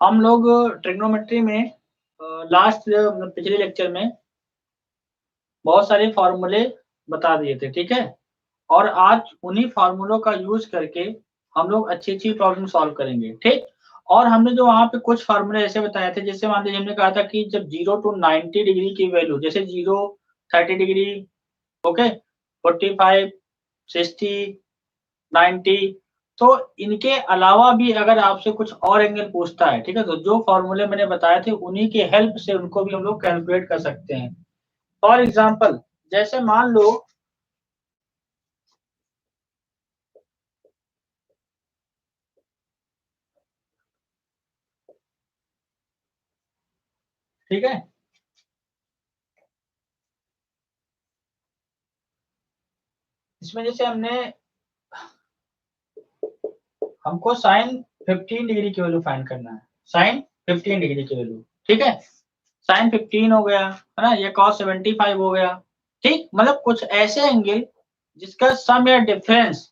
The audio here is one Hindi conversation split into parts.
हम लोग ट्रिग्नोमेट्री में लास्ट पिछले लेक्चर में बहुत सारे फॉर्मूले बता दिए थे, ठीक है। और आज उन्हीं फॉर्मूलों का यूज करके हम लोग अच्छी प्रॉब्लम सॉल्व करेंगे, ठीक। और हमने जो वहां पे कुछ फॉर्मूले ऐसे बताए थे, जैसे मान लीजिए हमने कहा था कि जब 0 to 90 डिग्री की वैल्यू, जैसे 0 30 डिग्री, ओके, 45 60 90, तो इनके अलावा भी अगर आपसे कुछ और एंगल पूछता है, ठीक है, तो जो फॉर्मूले मैंने बताए थे उन्हीं के हेल्प से उनको भी हम लोग कैलकुलेट कर सकते हैं। फॉर एग्जाम्पल, जैसे मान लो ठीक है, इसमें जैसे हमको साइन 15 डिग्री की वैल्यू फाइंड करना है, साइन 15 डिग्री की वैल्यू, ठीक है। साइन 15 हो गया, है ना, ये cos 75 हो गया, ठीक। मतलब कुछ ऐसे एंगल जिसका सम या डिफरेंस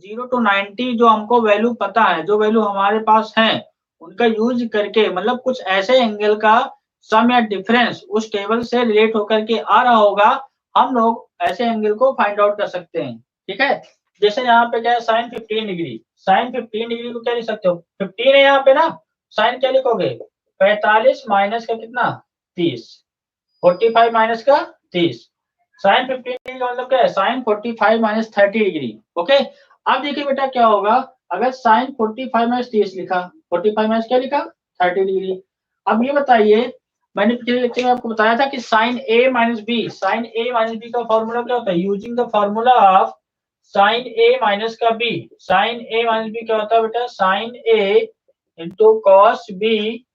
0 to 90 जो हमको वैल्यू पता है, जो वैल्यू हमारे पास है, उनका यूज करके, मतलब कुछ ऐसे एंगल का सम या डिफरेंस उस टेबल से रिलेट होकर के आ रहा होगा, हम लोग ऐसे एंगल को फाइंड आउट कर सकते हैं, ठीक है। जैसे यहाँ पे क्या है, साइन 15 डिग्री, साइन 15 डिग्री को क्या लिख सकते हो, 15 है यहाँ पे ना, साइन क्या लिखोगे, 45 माइनस का कितना, 30, 45 माइनस का 30, साइन 15 डिग्री का मतलब क्या है, साइन 45 माइनस 30 डिग्री, ओके। अब देखिए बेटा क्या होगा, अगर साइन 45 माइनस 30 लिखा, 45 माइनस क्या लिखा, 30 डिग्री। अब ये बताइए, मैंने पिछले लेक्चर में आपको बताया था कि साइन ए माइनस बी, साइन ए माइनस बी का फॉर्मूला क्या होता है, using the formula of sine A minus का बी, साइन ए माइनस बी क्या होता है बेटा, sign A into cos B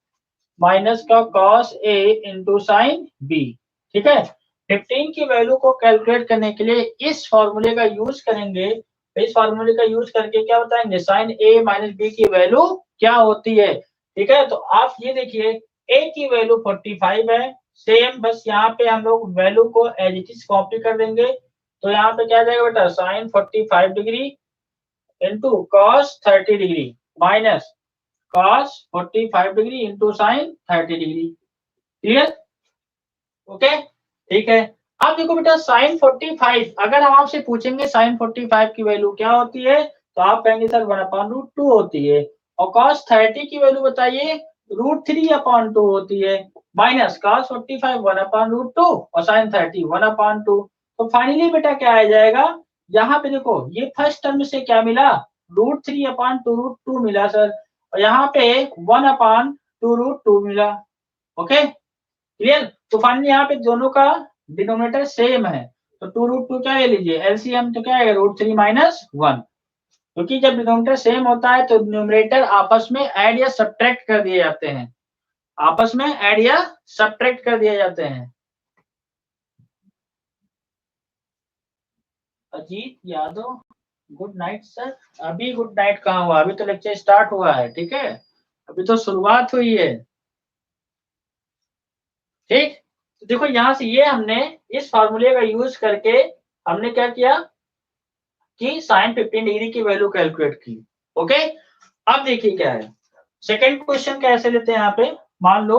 minus का cos A into sine B, ठीक है। 15 की वैल्यू को कैलकुलेट करने के लिए इस फॉर्मूले का यूज करेंगे, इस फॉर्मूले का यूज करके क्या बताएंगे, साइन ए माइनस बी की वैल्यू क्या होती है, ठीक है। तो आप ये देखिए, ए की वैल्यू 45 है, सेम, बस यहाँ पे हम लोग वैल्यू को एज इट इज कॉपी कर देंगे। तो यहाँ पे क्या जाएगा बेटा, sine 45 degree into cos 30 degree minus cos 45 degree into sine 30 degree, clear, okay, ठीक है। अब देखो बेटा, साइन 45 अगर हम आपसे पूछेंगे साइन 45 की वैल्यू क्या होती है, तो आप कहेंगे सर 1/√2 होती है, और cos 30 की वैल्यू बताइए, √3/2 होती है, माइनस cos 45 1/√2 और साइन 30 1/2। तो फाइनली बेटा क्या आ जाएगा, यहाँ पे देखो ये फर्स्ट टर्म से क्या मिला, √3/2√2 मिला सर, और यहाँ पे 1/2√2 मिला, ओके, क्लियर। तो फाइनली यहाँ पे दोनों का डिनोमिनेटर सेम है, तो 2√2 क्या ले लीजिए एलसीएम, तो क्या आएगा, √3 माइनस 1, क्योंकि जब डिनोमिनेटर सेम होता है तो न्यूमरेटर आपस में ऐड या सब्ट्रैक्ट कर दिए जाते हैं, आपस में ऐड या सब्ट्रैक्ट कर दिए जाते हैं। Ajit Yadav, good night sir. अभी गुड नाइट कहाँ हुआ, अभी तो लेक्चर स्टार्ट हुआ है, ठीक है, अभी तो शुरुआत हुई है, ठीक। तो देखो यहाँ से ये हमने इस फार्मूले का यूज करके हमने क्या किया कि साइन 15 डिग्री की वैल्यू कैलकुलेट की, ओके। अब देखिए क्या है, सेकंड क्वेश्चन कैसे लेते हैं, यहाँ पे मान लो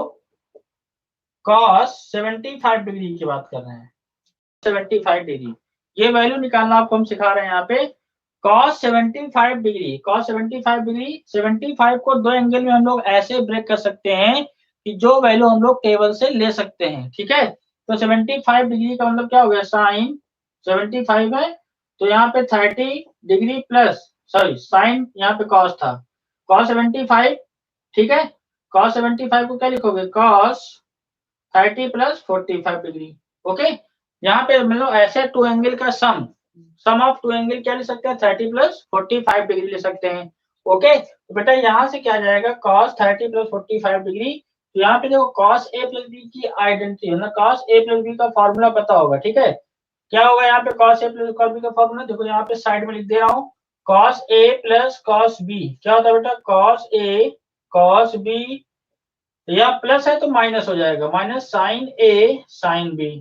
cos 75 डिग्री की बात कर रहे हैं, 75 डिग्री, ये वैल्यू निकालना आपको हम सिखा रहे हैं यहाँ पे। cos 75 डिग्री, cos 75 डिग्री, 75 को दो एंगल में हम लोग ऐसे ब्रेक कर सकते हैं कि जो वैल्यू हम लोग टेबल से ले सकते हैं, ठीक है। तो 75 डिग्री का मतलब क्या हो गया, साइन 75 है, तो यहाँ पे 30 डिग्री प्लस, सॉरी साइन यहाँ पे cos था, cos 75, ठीक है। cos 75 को क्या लिखोगे, cos 30 प्लस 45 डिग्री, ओके। यहाँ पे मतलब ऐसे टू एंगल का सम ऑफ टू एंगल क्या ले सकते हैं, 30 प्लस 45 डिग्री ले सकते हैं, ओके। तो बेटा यहाँ से क्या जाएगा, cos 30 प्लस 45 डिग्री, तो यहाँ पे देखो cos a प्लस b की आइडेंटिटी, मतलब cos a प्लस b का फॉर्मूला पता होगा, ठीक है। क्या होगा यहाँ पे cos a plus cos b का फॉर्मूला, देखो यहाँ पे साइड में लिख दे रहा हूँ, cos a plus cos b क्या होता है बेटा, cos a cos b, या प्लस है तो माइनस हो जाएगा, minus sine A sine B,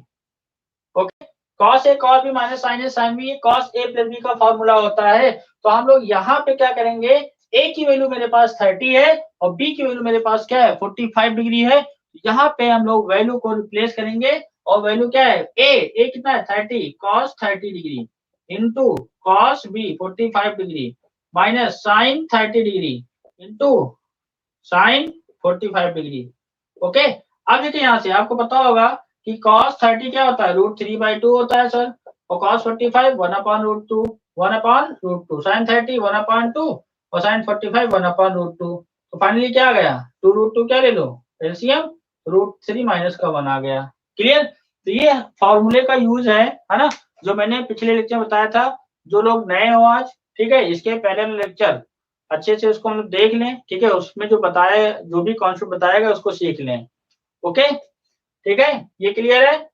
okay. cos a cos b minus sine A sine B, ये cos a प्लस b का फॉर्मूला होता है। तो हम लोग यहाँ पे क्या करेंगे, ए की वैल्यू मेरे पास 30 है और बी की वैल्यू मेरे पास क्या है 45 डिग्री है। यहाँ पे हम लोग वैल्यू को रिप्लेस करेंगे और वैल्यू क्या है ए कितना है 30 cos 30 degree into cos B 45 degree minus sin 30 degree into sin 45 degree. Okay, अब देखिए यहाँ से आपको पता होगा कि cos 30 क्या होता है √3/2 होता है सर, और cos 45 1/√2 1/√2 sin 30 1/2 और sin 45 1/√2। तो फाइनली क्या आ गया 2√2 क्या ले लो एलसीएम √3 माइनस का 1 आ गया। क्लियर? तो ये फॉर्मूले का यूज है ना, जो मैंने पिछले लेक्चर में बताया था। जो लोग नए हो आज, ठीक है, इसके पहले लेक्चर अच्छे से उसको हम देख लें, ठीक है, उसमें जो बताया जो भी कॉन्सेप्ट बताएगा उसको सीख लें। ओके, ठीक है, ये क्लियर है?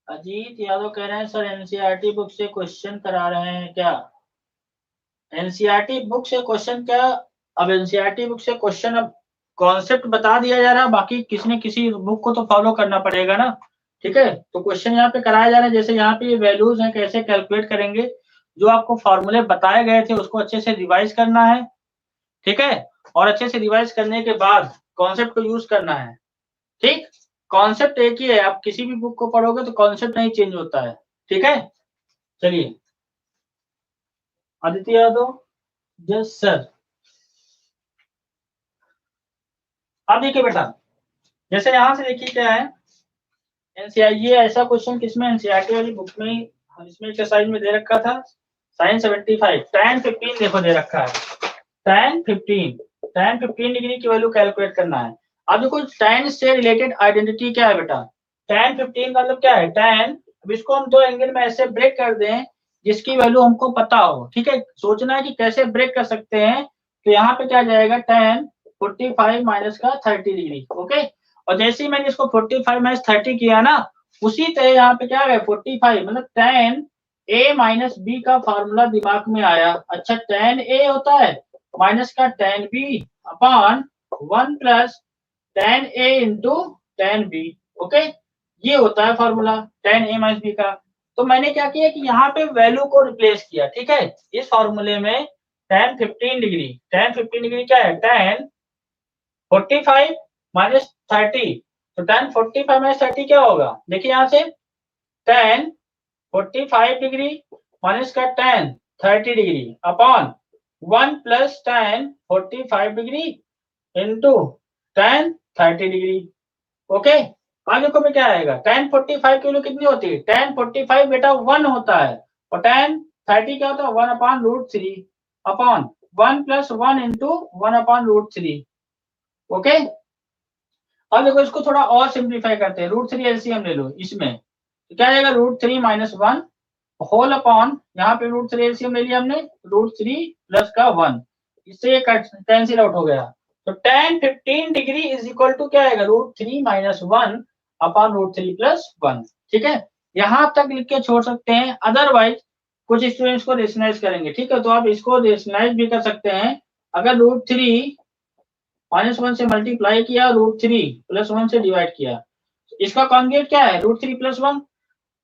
अजीत यादव कह रहे हैं सर एनसीईआरटी बुक से क्वेश्चन करा रहे हैं क्या? एनसीईआरटी बुक से क्वेश्चन क्या? अब एनसीईआरटी बुक से क्वेश्चन, अब कॉन्सेप्ट बता दिया जा रहा है, बाकी किसी न किसी बुक को तो फॉलो करना पड़ेगा ना। ठीक है, तो क्वेश्चन यहाँ पे कराया जा रहा है, जैसे यहाँ पे वैल्यूज हैं कैसे कैलकुलेट करेंगे, जो आपको फॉर्मूले बताए गए थे उसको अच्छे से रिवाइज करना है। ठीक है, और अच्छे से रिवाइज करने के बाद कॉन्सेप्ट को यूज करना है। ठीक, कॉन्सेप्ट एक ही है, आप किसी भी बुक को पढ़ोगे तो कॉन्सेप्ट नहीं चेंज होता है। ठीक है, चलिए आदित्य यादव, यस सर। अब देखिए बेटा, जैसे यहां से देखिए क्या है एनसीआर, ये ऐसा क्वेश्चन किसमें एनसीईआरटी वाली बुक में इसमें एक्सरसाइज में दे रखा था साइन 75 tan 15 देखो दे रखा है tan 15 डिग्री की वैल्यू कैलकुलेट करना है। अब देखो tan से रिलेटेड आइडेंटिटी क्या है बेटा, tan 15 का मतलब क्या है tan, अब इसको हम दो एंगल में ऐसे ब्रेक कर दें जिसकी वैल्यू हमको पता हो। ठीक है, सोचना है कि कैसे ब्रेक कर सकते हैं, तो यहाँ पे क्या जाएगा tan 45 माइनस का 30 डिग्री। ओके, और जैसे ही मैंने इसको 45 माइनस 30 किया ना, उसी तरह यहाँ पे क्या है 45 मतलब tan a माइनस बी का फॉर्मूला दिमाग में आया। अच्छा, tan a होता है माइनस का tan b upon 1 plus tan a into tan b। Okay, ये होता है formula tan a minus b का। तो मैंने क्या किया कि यहाँ पे वैल्यू को रिप्लेस किया। ठीक है, इस फॉर्मूले में tan 15 डिग्री क्या है tan 45 माइनस 30, तो tan 45 माइनस 30 क्या होगा, देखिए यहाँ से tan 45 डिग्री माइनस का tan 30 degree upon 1 plus tan 45 degree into tan 30 degree. Okay, अब देखो में क्या आएगा tan 45 की वैल्यू कितनी होती है, tan 45 बेटा 1 होता है और tan 30 क्या होता है 1/√3 अपॉन 1 प्लस 1 इंटू 1/√3। ओके, अब देखो इसको थोड़ा और सिंप्लीफाई करते हैं, √3 एलसीएम ले लो इसमें, तो क्या आएगा √3 माइनस 1 होल अपॉन, यहाँ पे √3 एलसीएम ले लिया हमने, √3 प्लस का 1, इससे कैंसिल आउट हो गया। तो tan 15 degree is equal to क्या आएगा √3 माइनस 1 अपॉन √3 प्लस 1। ठीक है, यहाँ तक लिख के छोड़ सकते हैं, अदरवाइज कुछ स्टूडेंट्स को रेशनलाइज करेंगे। ठीक है, तो आप इसको रेशनलाइज भी कर सकते हैं। अगर √3 माइनस 1 से मल्टीप्लाई किया, √3 प्लस 1 से डिवाइड किया, इसका कॉन्जुगेट क्या है √3 प्लस 1।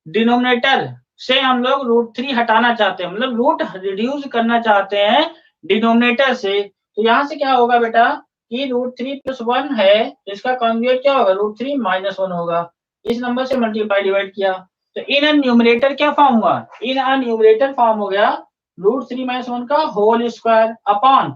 डिनोमिनेटर से हम लोग √3 हटाना चाहते हैं, मतलब रूट रिड्यूस करना चाहते हैं डिनोमिनेटर से। तो यहाँ से क्या होगा बेटा कि √3 प्लस 1 है, तो इसका कॉन्जुगेट क्या होगा √3 माइनस 1 होगा। इस नंबर से मल्टीप्लाई डिवाइड किया, तो इन न्यूमरेटर क्या फॉर्म हुआ, इन न्यूमरेटर फॉर्म हो गया √3 माइनस 1 का होल स्क्वायर अपॉन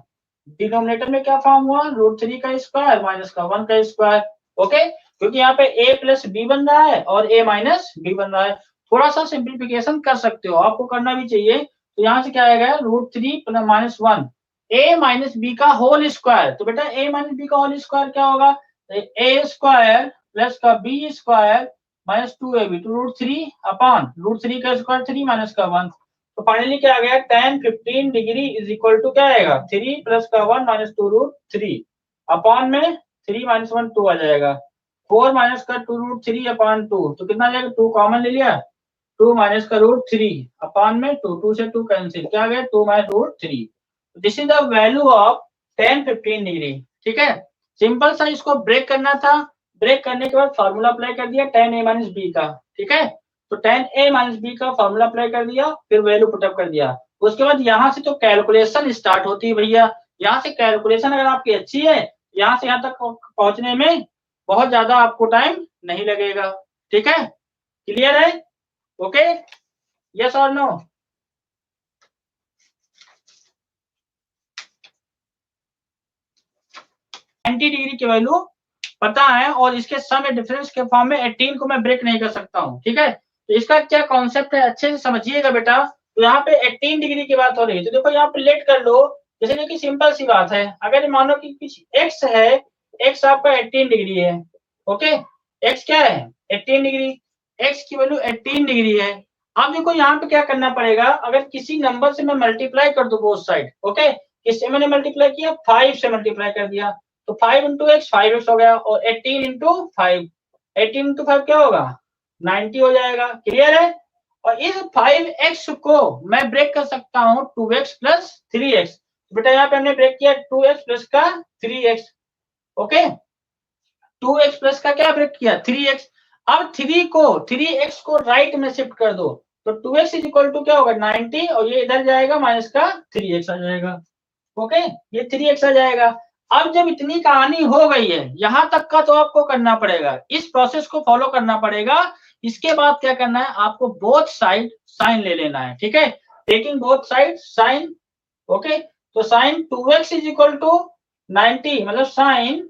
डिनोमिनेटर में क्या फॉर्म हुआ √3 का स्क्वायर माइनस का 1 का स्क्वायर। ओके, क्योंकि यहाँ पे a प्लस बी बन रहा है और a माइनस बी बन रहा है। थोड़ा सा सिंप्लीफिकेशन कर सकते हो, आपको करना भी चाहिए। तो यहाँ से क्या आएगा √3 plus minus 1 a minus B का होल स्क्वायर। तो बेटा a माइनस बी का होल स्क्वायर क्या होगा, a स्क्वायर प्लस का b स्क्वायर माइनस 2ab, तो √3 अपॉन √3 का स्क्वायर 3 माइनस का 1। तो फाइनली क्या आ गया tan 15 degree is equal to क्या आएगा 3 प्लस का 1 माइनस 2√3 अपॉन में 3 माइनस 1 2 आ जाएगा, 4 माइनस का 2√3 अपॉन 2, तो कितना आ जाएगा 2 कॉमन ले लिया, 2 माइनस का √3 अपॉन में 2, 2 से 2 कैंसिल, क्या आ गया 2 minus √3। This is the value of tan 15 degree. ठीक है, सिंपल सा इसको ब्रेक करना था, ब्रेक करने के बाद फॉर्मूला अप्लाई कर दिया tan a माइनस बी का, ठीक है। तो tan a माइनस बी का फॉर्मूला अप्लाई कर दिया, फिर वैल्यू पुटअप कर दिया। उसके बाद यहाँ से तो कैलकुलेशन स्टार्ट होती है भैया। यहाँ से कैलकुलेशन अगर आपकी अच्छी है, यहाँ से यहाँ तक पहुंचने में बहुत ज्यादा आपको टाइम नहीं लगेगा, ठीक है। क्लियर है? ओके, यस और नो? 90 डिग्री की वैल्यू पता है और इसके सम या डिफरेंस के फॉर्म में 18 को मैं ब्रेक नहीं कर सकता हूँ, ठीक है। तो इसका क्या कॉन्सेप्ट है अच्छे से समझिएगा बेटा। तो यहाँ पे 18 डिग्री की बात हो रही है, तो देखो यहाँ पे लेट कर लो। जैसे देखिए सिंपल सी बात है, अगर मानो कि कुछ x है, x आपका 18 डिग्री है, ओके। x क्या है? 18 डिग्री। x की वैल्यू 18 डिग्री है। अब देखो यहाँ पे क्या करना पड़ेगा, अगर किसी नंबर से मैं मल्टीप्लाई कर दूं बोथ साइड, ओके। किससे मैंने मल्टीप्लाई किया? 5 से मल्टीप्लाई कर दिया, तो 5 इंटू एक्स 5x हो गया, और 18 इंटू 5, 18 इंटू 5 क्या होगा? 90 हो जाएगा। क्लियर है? और इस 5x को मैं ब्रेक कर सकता हूँ 2x प्लस 3x। बेटा यहाँ पे हमने ब्रेक किया 2x प्लस का 3x, ओके। 2x प्लस का क्या ब्रेक किया? 3x। अब 3x को राइट में शिफ्ट कर दो, तो 2x इज इक्वल टू क्या होगा? 90, और ये इधर जाएगा माइनस का 3x आ जाएगा, ओके। ये 3x आ जाएगा। अब जब इतनी कहानी हो गई है, यहां तक का तो आपको करना पड़ेगा, इस प्रोसेस को फॉलो करना पड़ेगा। इसके बाद क्या करना है, आपको बोथ साइड साइन ले लेना है, ठीक है। Taking both side sine, okay. तो sine 2x is equal to 90, मतलब साइन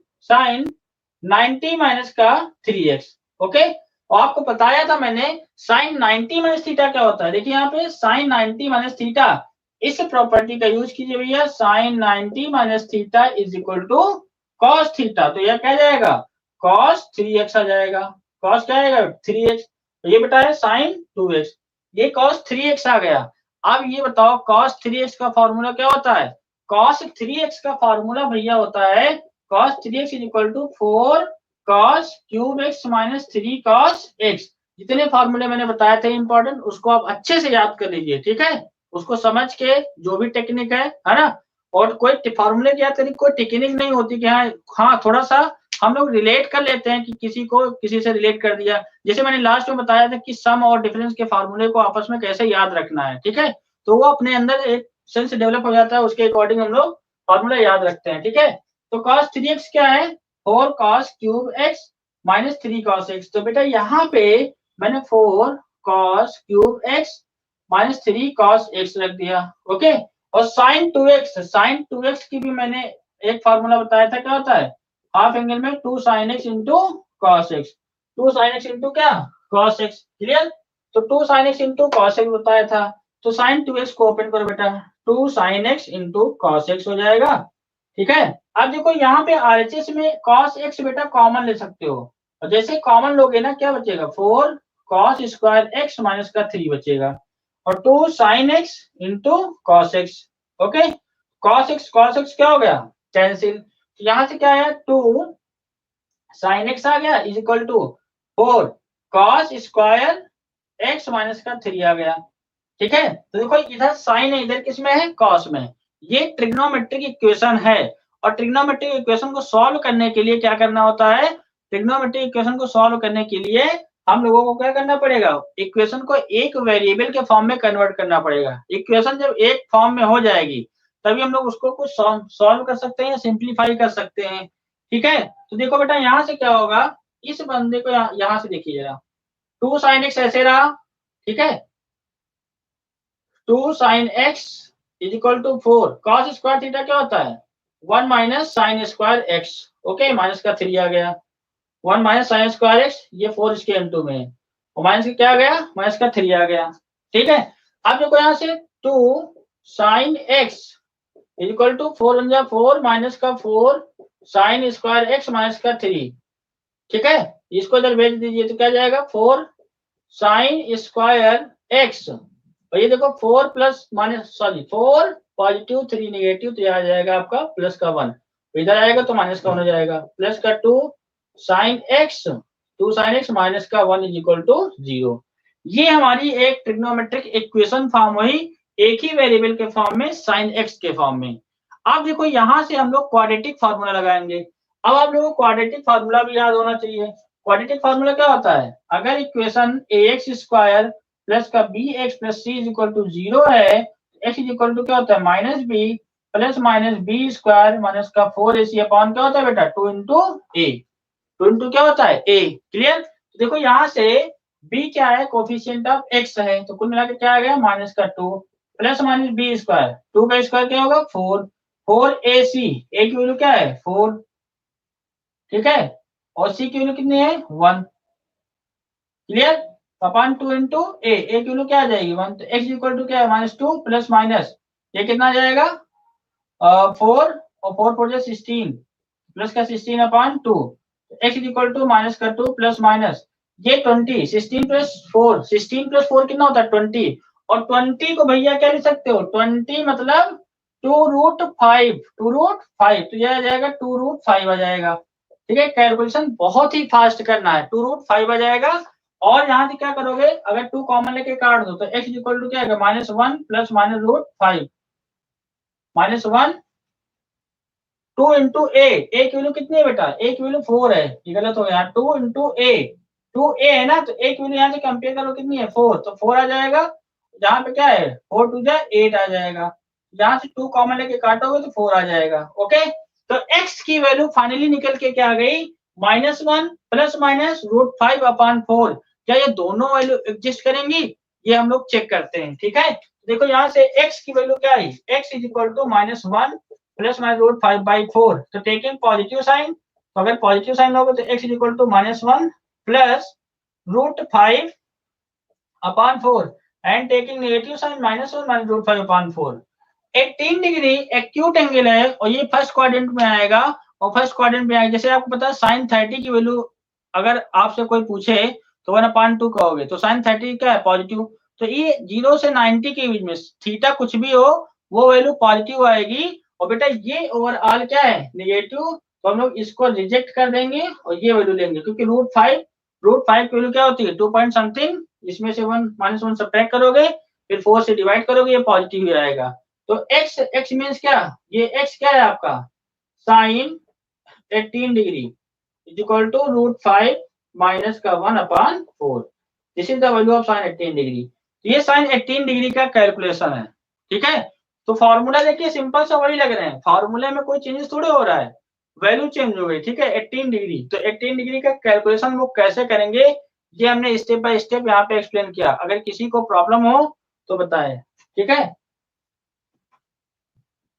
90 माइनस का 3x, ओके। और आपको बताया था मैंने साइन 90 माइनस थीटा क्या होता है। देखिए यहाँ पे साइन 90 माइनस थीटा, इस प्रॉपर्टी का यूज कीजिए भैया। Sine 90 minus theta is equal to cos theta, तो यह क्या जाएगा? कॉस 3x आ जाएगा। कॉस क्या आएगा? 3x। तो ये बेटा है साइन 2x, ये कॉस 3x आ गया। अब ये बताओ कॉस 3x का फॉर्मूला क्या होता है? कॉस 3x का फॉर्मूला भैया होता है cos 3x is equal to 4 cos cube x minus 3 cos x। जितने फॉर्मूले मैंने बताए थे इंपॉर्टेंट, उसको आप अच्छे से याद कर लीजिए, ठीक है। उसको समझ के जो भी टेक्निक है ना, और कोई फॉर्मूले की याद करने कोई टेक्निक नहीं होती कि हाँ थोड़ा सा हम लोग रिलेट कर लेते हैं कि किसी को किसी से रिलेट कर दिया। जैसे मैंने लास्ट में बताया था कि सम और डिफरेंस के फॉर्मूले को आपस में कैसे याद रखना है, ठीक है। तो वो अपने अंदर एक सेंस डेवलप हो जाता है, उसके अकॉर्डिंग हम लोग फॉर्मूला याद रखते हैं, ठीक है। तो cos 3x क्या है? 4 cos cube x minus 3 cos x। तो बेटा यहाँ पे मैंने 4 cos cube x minus 3 cos x रख दिया, ओके। और sin 2x की भी मैंने एक फॉर्मूला बताया था, क्या होता है? हाफ एंगल में 2 sin x into cos x, 2 sin x into क्या? cos x। क्लियर? तो 2 sin x into cos x बताया था। तो sin 2x को ओपन करो बेटा, 2 sin x into cos x हो जाएगा, ठीक है। अब देखो यहाँ पे RHS में cos x बेटा कॉमन ले सकते हो, और जैसे कॉमन लोगे ना क्या बचेगा? 4 cos स्क्वायर x माइनस का 3 बचेगा, और 2 sin x into cos x, okay. cos x क्या हो गया? कैंसिल। यहाँ से क्या आया? 2 sin x आ गया is equal to 4 cos square x minus का 3 आ गया, ठीक है। तो देखो इधर साइन है, इधर किसमें है? कॉस में। ये ट्रिग्नोमेट्रिक इक्वेशन है, और ट्रिग्नोमेट्रिक इक्वेशन को सॉल्व करने के लिए क्या करना होता है? ट्रिग्नोमेट्रिक इक्वेशन को सॉल्व करने के लिए हम लोगों को क्या करना पड़ेगा? इक्वेशन को एक वेरिएबल के फॉर्म में कन्वर्ट करना पड़ेगा। इक्वेशन जब एक फॉर्म में हो जाएगी तभी हम लोग उसको कुछ सॉल्व कर सकते हैं या सिंप्लीफाई कर सकते हैं, ठीक है। तो देखो बेटा यहाँ से क्या होगा, इस बंदे को यहाँ से देखिए जरा, 2 sin x ऐसे रहा, ठीक है। 2 sin x is equal to 4 cos square theta क्या होता है? 1 minus sine square x, okay. Minus का 3 आ गया, 1 माइनस साइन स्क्वायर x, ये 4 इसके m2 में है, और माइनस क्या आ गया? माइनस का 3 आ गया, ठीक है। अब देखो यहाँ से 2 sin x is equal to 4 4 minus का 4 साइन स्क्वायर x माइनस का 3, ठीक है। इसको इधर भेज दीजिए, तो क्या जाएगा? 4 साइन स्क्वायर x, और ये देखो 4 plus minus sorry 4 positive 3 negative, तो यह आ जाएगा आपका प्लस का 1, इधर आएगा तो माइनस का 1 हो जाएगा, प्लस का 2 साइन x माइनस का 1 इज इक्वल टू 0। ये हमारी एक ट्रिग्नोमेट्रिक इक्वेशन फॉर्म हुई, एक ही वेरिएबल के फॉर्म में साइन x के फॉर्म में। अब देखो यहां से हम लोग क्वाड्रेटिक फार्मूला लगाएंगे। अब आप लोगों को क्वाड्रेटिक फार्मूला भी याद होना चाहिए। क्वाड्रेटिक फार्मूला क्या होता है, अगर इक्वेशन ax स्क्वायर प्लस का bx plus c is equal to 0 है, x इज इक्वल टू क्या होता है minus B plus minus B square minus का 4ac अपॉन क्या होता है बेटा 2 इंटू ए, 2 इंटू क्या होता है a। क्लियर। तो देखो यहाँ से b क्या है, कोफिशिएंट ऑफ x है, तो कुल मिलाकर क्या आ गया माइनस का 2 प्लस माइनस बी स्क्वायर, 2 का स्क्वायर क्या होगा 4, 4ac, a की वैल्यू क्या है 4, ठीक है, और c की वैल्यू कितनी है 1। क्लियर। अपॉन 2 इंटू ए की वैल्यू क्या आ जाएगी 1, तो x इक्वल टू क्या है -2 प्लस माइनस ये कितना आ जाएगा 4 और 4 4 जा 16 प्लस का 16 upon 2, x equal to minus का 2 प्लस माइनस ये 20, 16 प्लस 4, 16 प्लस 4 कितना होता है 20, और 20 को भैया क्या लिख सकते हो 20 मतलब 2√5, 2√5, तो यह आ जाएगा 2√5 आ जाएगा। ठीक है, कैलकुलेशन बहुत ही फास्ट करना है, 2√5 आ जाएगा। और यहाँ से क्या करोगे, अगर 2 कॉमन लेके काट दो तो x इक्वल टू क्या आएगा -1 प्लस -√5 -1 2 इंटू ए की वैल्यू कितनी है बेटा, ए की वैल्यू 4 है, ये गलत हो गया 2 इंटू ए, 2a है ना, तो ए की वैल्यू यहाँ से कंपेयर करो कितनी है 4, तो 4 आ जाएगा, जहाँ पे क्या है 4 2 जा 8 आ जाएगा, यहाँ से 2 कॉमन लेके काटोगे तो 4 आ जाएगा। ओके, तो x की वैल्यू फाइनली निकल के क्या आ गई -1 प्लस माइनस √5 अपॉन 4। क्या ये दोनों वैल्यू एग्जिस्ट करेंगी, ये हम लोग चेक करते हैं। ठीक है, देखो यहाँ से x की वैल्यू क्या है, x is equal to -1 plus -√5/4, तो टेकिंग पॉजिटिव साइन, तो अगर पॉजिटिव साइन होगा तो x is equal to -1 plus √5 upon 4 and taking negative sign -1 minus √5 upon 4। 18 degree acute angle है और ये फर्स्ट क्वाड्रेंट में आएगा, और फर्स्ट क्वाड्रेंट में आएगा, जैसे आपको पता है sin 30 की वैल्यू अगर आपसे कोई पूछे तो 1/2 कहोगे, तो sin 30 क्या है पॉजिटिव, तो ये 0 से 90 के बीच में थीटा कुछ भी हो वो वैल्यू पॉजिटिव आएगी, और बेटा ये ओवरऑल क्या है नेगेटिव, तो हम लोग इसको रिजेक्ट कर देंगे और ये वैल्यू लेंगे, क्योंकि √5 की वैल्यू क्या होती है 2 पॉइंट समथिंग, इसमें से 1 -1 सब्ट्रैक्ट करोगे फिर 4 से डिवाइड करोगे, ये पॉजिटिव ही आएगा। तो x मीन्स क्या, ये x क्या है आपका sine 18 degree is equal to √5 minus का 1/4, this is the value of sine 18 degree. ये साइन 18 डिग्री का कैलकुलेशन है। ठीक है, तो फॉर्मूला देखिए सिंपल सा वही लग रहे हैं, फॉर्मूले में कोई चेंजेस थोड़े हो रहा है, वैल्यू चेंज हो गई। ठीक है, 18 डिग्री, तो 18 डिग्री का कैलकुलेशन वो कैसे करेंगे ये हमने स्टेप बाय स्टेप यहाँ पे एक्सप्लेन किया, अगर किसी को प्रॉब्लम हो तो बताएं। ठीक है,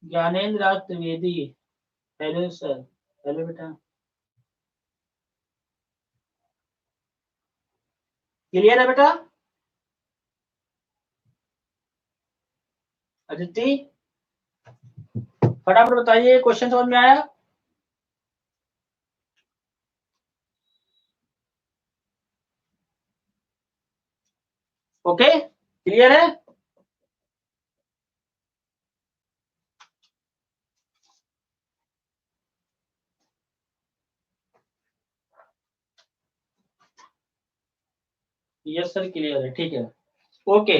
ज्ञानेन्द्र राज त्रिवेदी, हेलो सर, हेलो बेटा, क्लियर है बेटा। अदिति फटाफट बताइए, क्वेश्चन समझ में आया। ओके, क्लियर है। यस सर क्लियर है, ठीक है। ओके,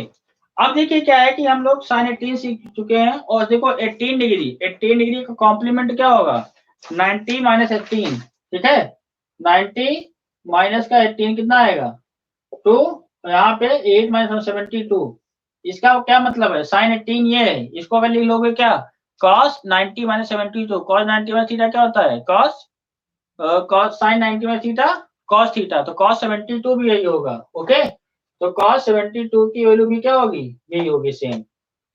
अब देखिए क्या है कि हम लोग साइन 18 सीख चुके हैं, और देखो 18 डिग्री का कॉम्प्लीमेंट क्या होगा 90 माइनस 18, ठीक है, 90 माइनस का 18 कितना आएगा 2, यहाँ पे 8 माइनस 72, इसका क्या मतलब है साइन 18 ये है, इसको अगर लिख लोगे क्या cos 90 minus 72, cos 90 minus theta क्या होता है cos sine 90 minus theta cos theta, तो cos 72 भी यही होगा। ओके, तो cos 72 की वैल्यू भी क्या होगी यही होगी सेम,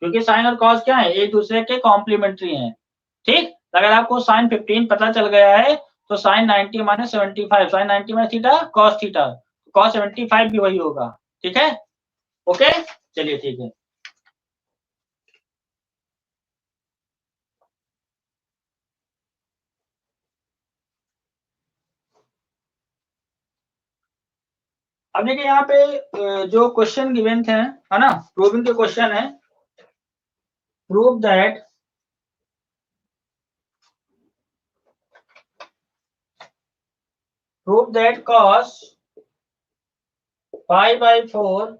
क्योंकि साइन और cos क्या है एक दूसरे के कॉम्प्लीमेंट्री हैं। ठीक, अगर आपको साइन 15 पता चल गया है तो sine 90 minus 75, sine 90 minus theta cos 75 भी वही होगा। ठीक है, ओके, चलिए ठीक है। अब देखिए यहाँ पे जो क्वेश्चन गिवन थे है ना, प्रूविंग के क्वेश्चन है, प्रूव दैट cos π/4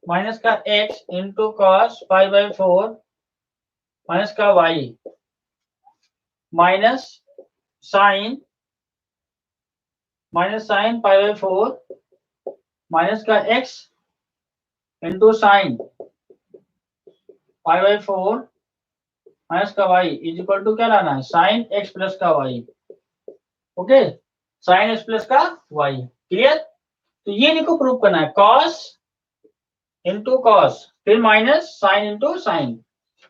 माइनस का x इंटू cos π/4 माइनस का y minus sine minus sine pi by 4 minus का x into sine pi by 4 minus का y इज इक्वल टू क्या लाना है, साइन x प्लस का y। Okay, sine x plus का y। क्लियर? तो ये देखो प्रूव करना है, cos इंटू कॉस फिर minus sine into sine.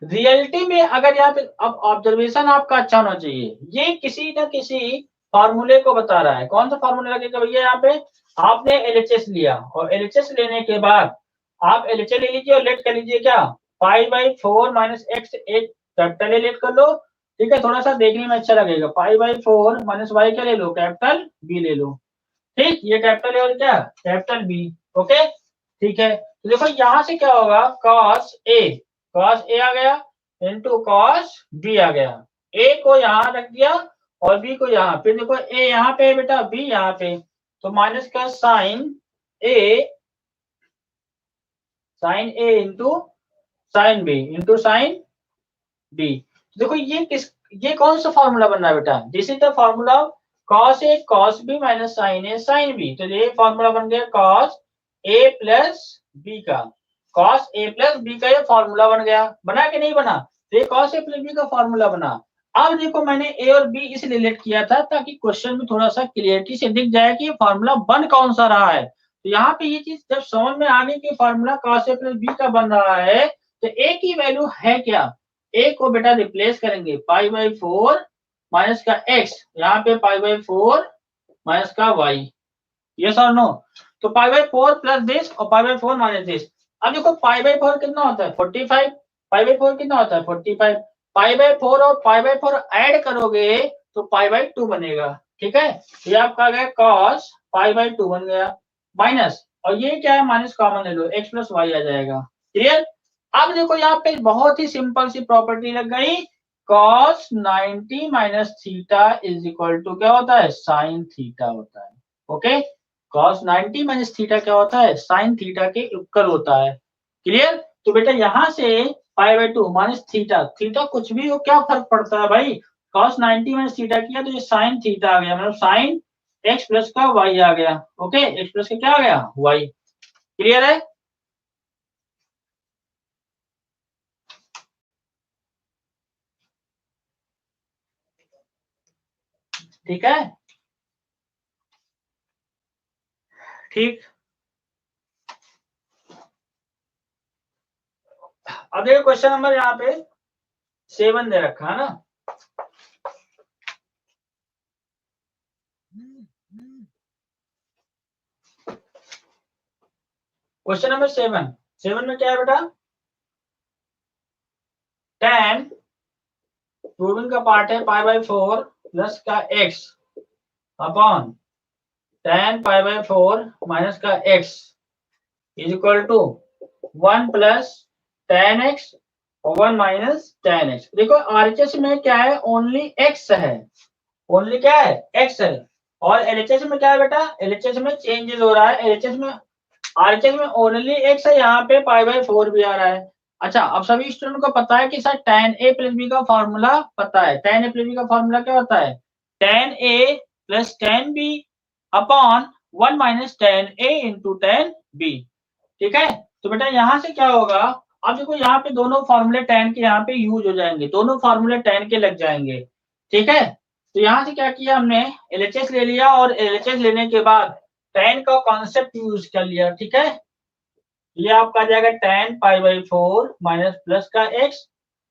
Reality में अगर यहाँ पे अब ऑब्जर्वेशन आपका अच्छा होना चाहिए, ये किसी न किसी फॉर्मूले को बता रहा है। कौन सा फॉर्मूला लगेगा भैया? यहाँ पे आपने एलएचएस लिया और एलएचएस लेने के बाद आप एलएचएस ले लीजिए और लेट कर लीजिए क्या, पाई बाई 4 माइनस एक्स, एक कैपिटल ए लेट कर लो, ठीक है, थोड़ा सा देखने में अच्छा लगेगा। पाई बाई 4 माइनस वाई क्या ले लो, कैपिटल बी ले लो। ठीक, ये कैपिटल ए और क्या कैपिटल बी। ओके, ठीक है। तो देखो यहाँ से क्या होगा, कॉस ए आ गया इंटू कॉस बी आ गया। ए को यहाँ रख दिया और बी को यहाँ, फिर देखो ए यहाँ पे बेटा, बी यहाँ पे, तो माइनस का A sine A into sine B into sine B. देखो ये कौन सा फॉर्मूला बन रहा है बेटा, this is the formula cos A cos B minus sine A sine B. तो ये फॉर्मूला बन गया कॉस ए प्लस बी का, कॉस ए प्लस बी का ये फॉर्मूला बन गया। बना कि नहीं बना? तो ये कॉस ए प्लस बी का फॉर्मूला बना। अब देखो मैंने ए और बी इसलिए रिलेट किया था ताकि क्वेश्चन में थोड़ा सा क्लियरिटी से दिख जाए कि ये फॉर्मूला बन कौन सा रहा है। तो यहाँ पे ये चीज जब समझ में आ गई कि फॉर्मूला कॉस ए प्लस बी का बन रहा है, तो ए की वैल्यू है क्या, ए को बेटा रिप्लेस करेंगे पाई बाई 4 माइनस का एक्स, यहाँ पे पाई बाई 4 माइनस का वाई। यस और नो? तो पाई बाई 4 प्लस दिस और पाई बाई 4 माइनस दिस। अब देखो पाई बाई 4 कितना होता है 45, पाई बाई 4 कितना होता है 45, पाई बाई 4 और पाई बाई 4 ऐड करोगे तो पाई बाई 2 बनेगा। ठीक है, ये आपका आ गया कॉस पाई बाई 2 बन गया, माइनस और ये क्या है माइनस कॉमन ले लो, एक्स प्लस वाई आ जाएगा। क्लियर? अब देखो यहाँ पे बहुत ही सिंपल सी प्रॉपर्टी लग गई, cos 90 minus theta is equal to क्या होता है, साइन थीटा होता है। ओके, cos 90 माइनस थीटा क्या होता है, साइन थीटा के इक्वल होता है। क्लियर? तो बेटा यहाँ से पाई बाई 2 माइनस थीटा, थीटा कुछ भी हो क्या फर्क पड़ता है भाई, cos 90 माइनस थीटा किया तो ये साइन थीटा आ गया, मतलब साइन एक्स प्लस का वाई आ गया। ओके, एक्स प्लस का क्या आ गया, वाई। क्लियर है? ठीक है, ठीक। अब देखो क्वेश्चन नंबर यहाँ पे 7 दे रखा है ना, क्वेश्चन नंबर 7 में क्या है बेटा, tan प्रूविंग का पार्ट है पाई बाई 4 प्लस का x upon tan pi by 4 minus का x is equal to 1 plus tan x और 1 माइनस tan x। देखो आरएचएस में क्या है, ओनली x है, ओनली क्या है x है, और एलएचएस में क्या है बेटा, एलएचएस में चेंजेस हो रहा है, एलएचएस में आरएचएस में ओनली x है, यहाँ पे पाई बाई 4 भी आ रहा है। अच्छा, अब सभी स्टूडेंट को पता है कि sir tan a plus B का फॉर्मूला पता है, tan a प्लस बी का फॉर्मूला क्या होता है, tan a plus tan b upon 1 minus tan a into tan b। ठीक है, तो बेटा यहाँ से क्या होगा, अब देखो यहाँ पे दोनों फॉर्मूले tan के यहाँ पे यूज हो जाएंगे, दोनों फॉर्मूले tan के लग जाएंगे। ठीक है, तो यहाँ से क्या किया हमने, एलएचएस ले लिया और एलएचएस लेने के बाद tan का कॉन्सेप्ट यूज कर लिया। ठीक है, ये आपका आ जाएगा tan pi by 4 minus plus का x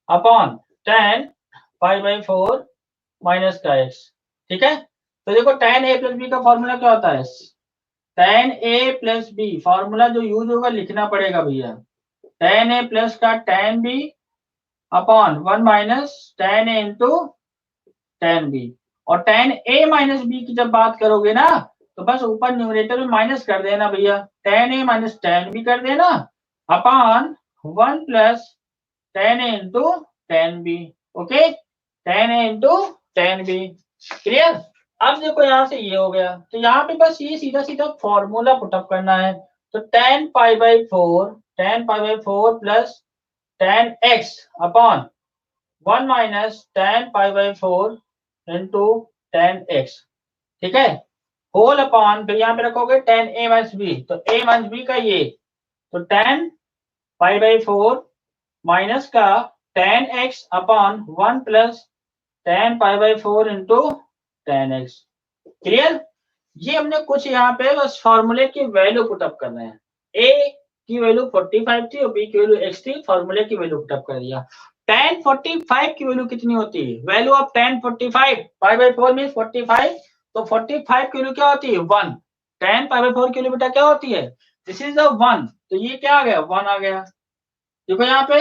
upon tan pi by 4 minus का x। ठीक है, तो देखो tan a प्लस b का फॉर्मूला क्या होता है, tan a plus b, formula जो यूज होगा लिखना पड़ेगा भैया, tan a प्लस का tan b upon 1 minus tan a into tan b। और tan a माइनस b की जब बात करोगे ना, तो बस ऊपर न्यूमरेटर में माइनस कर देना भैया, tan a minus tan b कर देना upon 1 plus tan a into tan b। Okay, tan a into tan b। Clear? अब देखो यहाँ से ये हो गया, तो यहाँ पे बस ये सीधा सीधा फॉर्मूला पुटअप करना है। तो tan pi by 4 plus tan x upon 1 minus tan pi by 4 into tan x। ठीक है, होल अपॉन, फिर यहाँ पे रखोगे tan a माइनस बी, तो a माइनस बी का ये, तो tan पाई बाई 4 माइनस का tan x upon 1 plus tan pi by 4 into tan x। Clear? ये हमने कुछ यहाँ पे बस फॉर्मूले की वैल्यू पुटअप कर रहे हैं। a की वैल्यू 45 थी और b की वैल्यू x थी, फॉर्मूले की वैल्यू पुटअप कर दिया। tan 45 की वैल्यू कितनी होती है? Value of tan 45 pi by 4 means 45, तो 45 की वैल्यू क्या होती है? 1। tan पाई बाई 4 की वैल्यू बेटा क्या होती है? दिस इज द 1, तो ये क्या आ गया? 1 आ गया। देखो यहाँ पे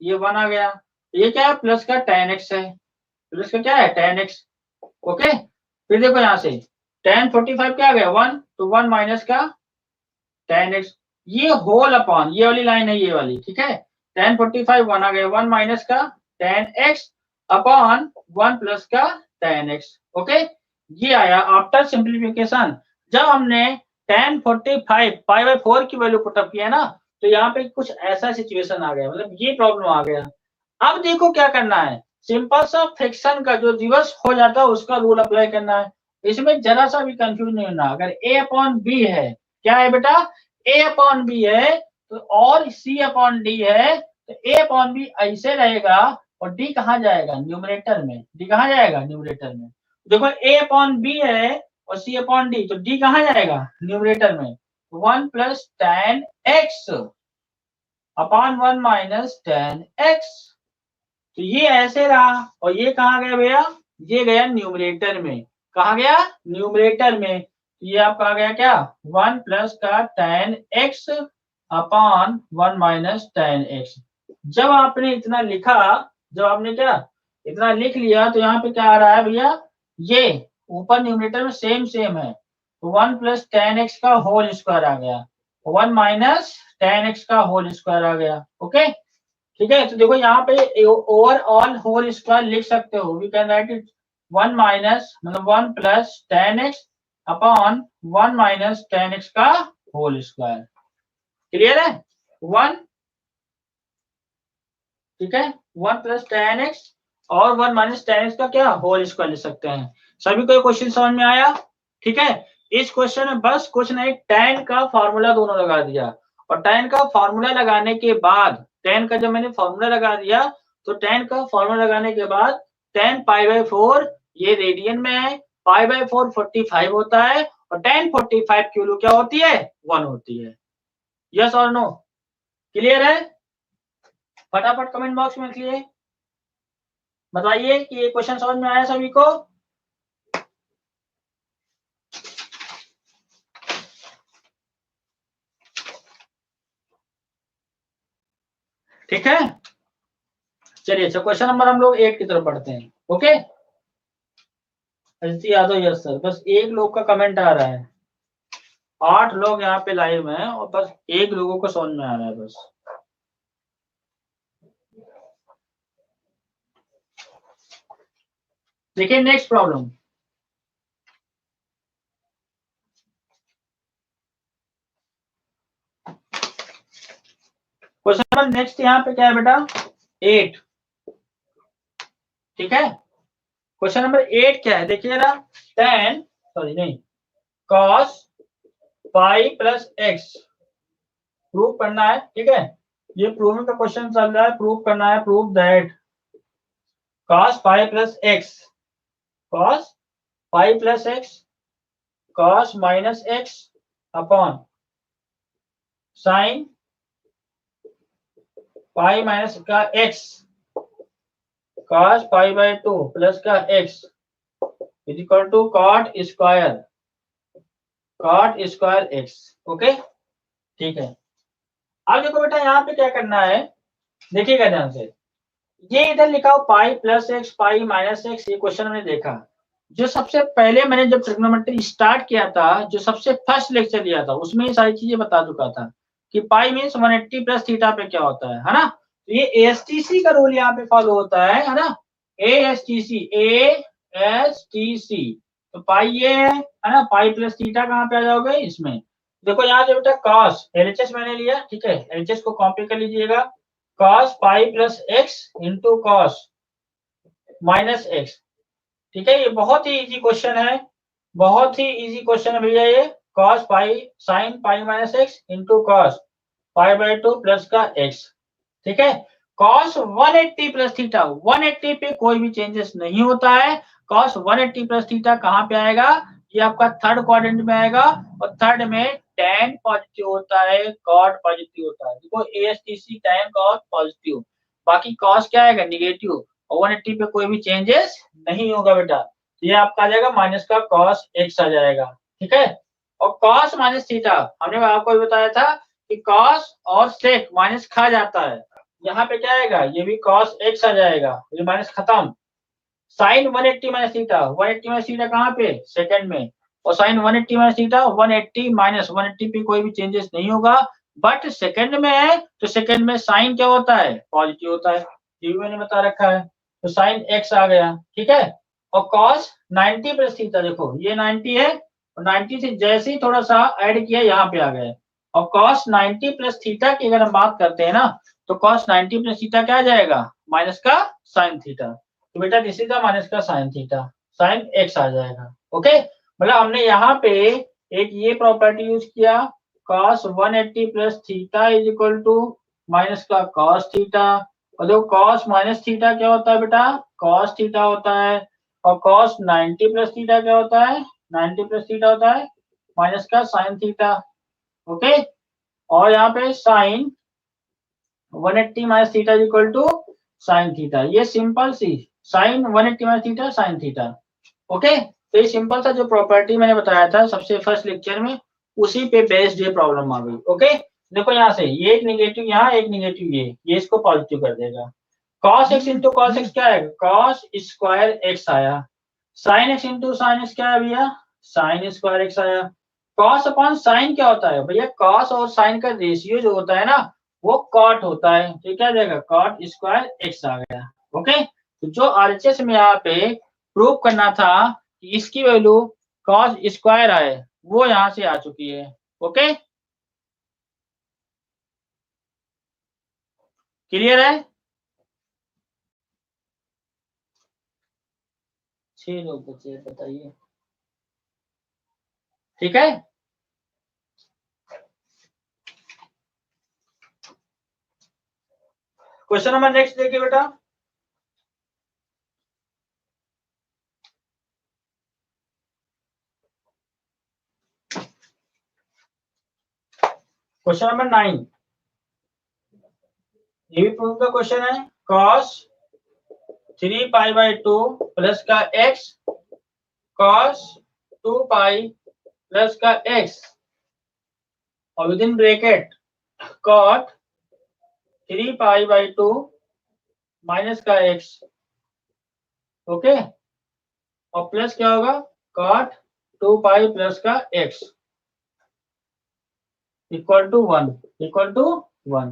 ये 1 आ गया, ये क्या है? प्लस का tan x है, प्लस का क्या है? tan x। ओके, फिर देखो यहाँ से tan 45 क्या आ गया? 1, तो 1 माइनस का tan x, ये होल अपॉन, ये वाली लाइन है ये वाली, ठीक है। tan 45 1 आ गया, 1 माइनस का tan x अपॉन 1 प्लस का tan x। ओके, ये आया आफ्टर सिंप्लीफिकेशन। जब हमने tan 45 पाई बाई 4 की वैल्यू पुटअप किया ना, तो यहाँ पे कुछ ऐसा सिचुएशन आ गया, मतलब ये प्रॉब्लम आ गया। अब देखो क्या करना है, सिंपल सा फ्रैक्शन का जो रिवर्स हो जाता है उसका रूल अप्लाई करना है। इसमें जरा सा भी कंफ्यूज नहीं होना। अगर a अपॉन बी है, क्या है बेटा? a अपॉन बी है, तो और c अपॉन डी है, तो a अपॉन बी ऐसे रहेगा और d कहाँ जाएगा? न्यूमरेटर में। d कहाँ जाएगा? न्यूमरेटर में। देखो a अपॉन बी है और c अपॉन डी, तो d कहाँ जाएगा? न्यूमरेटर में। 1 plus tan x upon 1 minus tan x, तो ये ऐसे रहा और ये कहाँ गया भैया? ये गया न्यूमरेटर में। कहा गया? न्यूमरेटर में। ये आपका आ गया क्या? 1 प्लस का tan x upon 1 minus tan x। जब आपने इतना लिखा, जब आपने क्या इतना लिख लिया, तो यहाँ पे क्या आ रहा है भैया? ये ऊपर न्यूमरेटर में सेम सेम है, तो 1 प्लस tan x का होल स्क्वायर आ गया, 1 माइनस tan x का होल स्क्वायर आ गया। ओके, ठीक है। तो देखो यहाँ पे ओवरऑल होल स्क्वायर लिख सकते हो, we can write it 1 minus मतलब 1 plus tan x upon 1 minus tan x का होल स्क्वायर। क्लियर है? 1, ठीक है, 1 प्लस tan x और 1 माइनस tan x का क्या होल स्क्वायर लिख सकते हैं। सभी को क्वेश्चन समझ में आया? ठीक है, इस क्वेश्चन में बस कुछ नहीं, tan का फॉर्मूला दोनों लगा दिया, और tan का फॉर्मूला लगाने के बाद, tan का जब मैंने फॉर्मूला लगा दिया, तो tan का फॉर्मूला लगाने के बाद tan पाई बाई 4 ये रेडियन में है, पाई बाई 4 45 होता है, और tan 45 की वैल्यू क्या होती है? 1 होती है। यस और नो? क्लियर है? फटाफट कमेंट बॉक्स में लिखिए, बताइए कि ये क्वेश्चन समझ में आया सभी को? ठीक है, चलिए अच्छा क्वेश्चन नंबर हम लोग 8 की तरफ बढ़ते हैं। Okay, Aditi Yadav, yes sir. बस एक लोग का कमेंट आ रहा है, 8 लोग यहाँ पे लाइव हैं और बस एक लोगों को समझ में आ रहा है बस। देखिए next problem, question number next यहाँ पे क्या है बेटा? 8। ठीक है, क्वेश्चन नंबर 8 क्या है देखिए ना, tan सॉरी नहीं cos pi plus x prove करना है। ठीक है, ये प्रूविंग का क्वेश्चन चल रहा है, प्रूव करना है, prove that cos pi plus x, cos pi plus x cos minus x upon sine pi minus का x cos pi by 2 plus का x is equal to cot square x. Okay, ठीक है। अब देखो बेटा यहाँ पे क्या करना है, देखिएगा ध्यान से, ये इधर लिखा हो पाई plus x pi minus x, ये क्वेश्चन हमने देखा। जो सबसे पहले मैंने जब ट्रिग्नोमेट्री स्टार्ट किया था, जो सबसे फर्स्ट लेक्चर दिया था, उसमें ये सारी चीजें बता चुका था कि पाई मीन्स 180 प्लस थीटा पे क्या होता है ना। तो ये एएसटीसी का रूल यहाँ पे फॉलो होता है ना, एएसटीसी तो पाई ये है ना, पाई प्लस थीटा कहाँ पे आ जाओगे इसमें। देखो यहाँ जो बेटा cos एलएचएस मैंने लिया, ठीक है, एलएचएस को कॉपी कर लीजिएगा, cos pi plus x into cos minus x. ठीक है, ये बहुत ही इजी क्वेश्चन है, बहुत ही इजी क्वेश्चन है भैया ये। cos pi sine pi minus x into cos pi by 2 plus का एक्स। ठीक है, cos 180 प्लस थीटा, 180 पे कोई भी चेंजेस नहीं होता है। cos 180 प्लस थीटा कहाँ पे आएगा? ये आपका थर्ड क्वाड्रेंट में आएगा, और थर्ड में tan पॉजिटिव होता है, cot पॉजिटिव होता है। देखो ASTC tan cos पॉजिटिव, बाकी cos क्या आएगा? निगेटिव, और 180 पे कोई भी चेंजेस नहीं होगा बेटा। ये आपका आ जाएगा माइनस का cos x आ जाएगा। ठीक है, और cos माइनस थीटा हमने आपको बताया था कि cos और sec माइनस खा जाता है। यहाँ पे क्या आएगा? ये भी cos x आ जाएगा, ये माइनस खत्म। Sine 180 minus theta, 180 minus theta कहाँ पे? सेकंड में, और साइन 180 माइनस थीटा 180 माइनस 180 पे कोई भी चेंजेस नहीं होगा। बट सेकंड में है तो सेकंड में साइन क्या होता है? पॉजिटिव होता है, ये भी मैंने बता रखा है। तो साइन x आ गया। ठीक है, और cos 90 प्लस थीटा, देखो ये 90 है, और 90 से जैसे ही थोड़ा सा ऐड किया यहाँ पे आ गए, और cos 90 प्लस थीटा की अगर हम बात करते हैं ना, तो cos 90 प्लस थीटा क्या आ जाएगा? माइनस का साइन थीटा। तो बेटा दिस इज द माइनस का साइन थीटा, साइन एक्स आ जाएगा। ओके, मतलब हमने यहाँ पे एक ये प्रॉपर्टी यूज किया, cos 180 plus theta is equal to minus का cos थीटा। और देखो cos माइनस थीटा क्या होता है बेटा? cos थीटा होता है। और cos 90 प्लस थीटा क्या होता है? 90 प्लस थीटा होता है माइनस का साइन थीटा। ओके, और यहाँ पे sine 180 minus theta is equal to sine theta. ये सिंपल सी sine 180 minus theta sine theta. Okay, तो ये सिंपल सा जो प्रॉपर्टी मैंने बताया था सबसे फर्स्ट लेक्चर में, उसी पे बेस्ड ये प्रॉब्लम आ गई। ओके, देखो यहाँ से ये एक निगेटिव, यहाँ एक निगेटिव, ये इसको पॉजिटिव कर देगा। cos x into cos x क्या है? cos स्क्वायर x आया। sin x into sine x क्या है भैया? sin स्क्वायर x आया। cos अपॉन साइन क्या होता है भैया? cos और साइन का रेशियो जो होता है ना, वो cot होता है। तो क्या आ जाएगा? cot स्क्वायर x आ गया। ओके, तो जो RHS में यहाँ पे प्रूव करना था कि इसकी वैल्यू cos स्क्वायर आए, वो यहाँ से आ चुकी है। ओके, क्लियर है? 6 लोग बचे, बताइए। ठीक है, क्वेश्चन नंबर नेक्स्ट देखिए बेटा। क्वेश्चन नंबर 9, ये भी प्रूफ का क्वेश्चन है। cos 3 पाई बाई 2 प्लस का x cos 2 पाई प्लस का x, और within bracket cot 3 pi by 2 minus का x। ओके, और प्लस क्या होगा? cot 2 पाई प्लस का x equal to 1, equal to 1।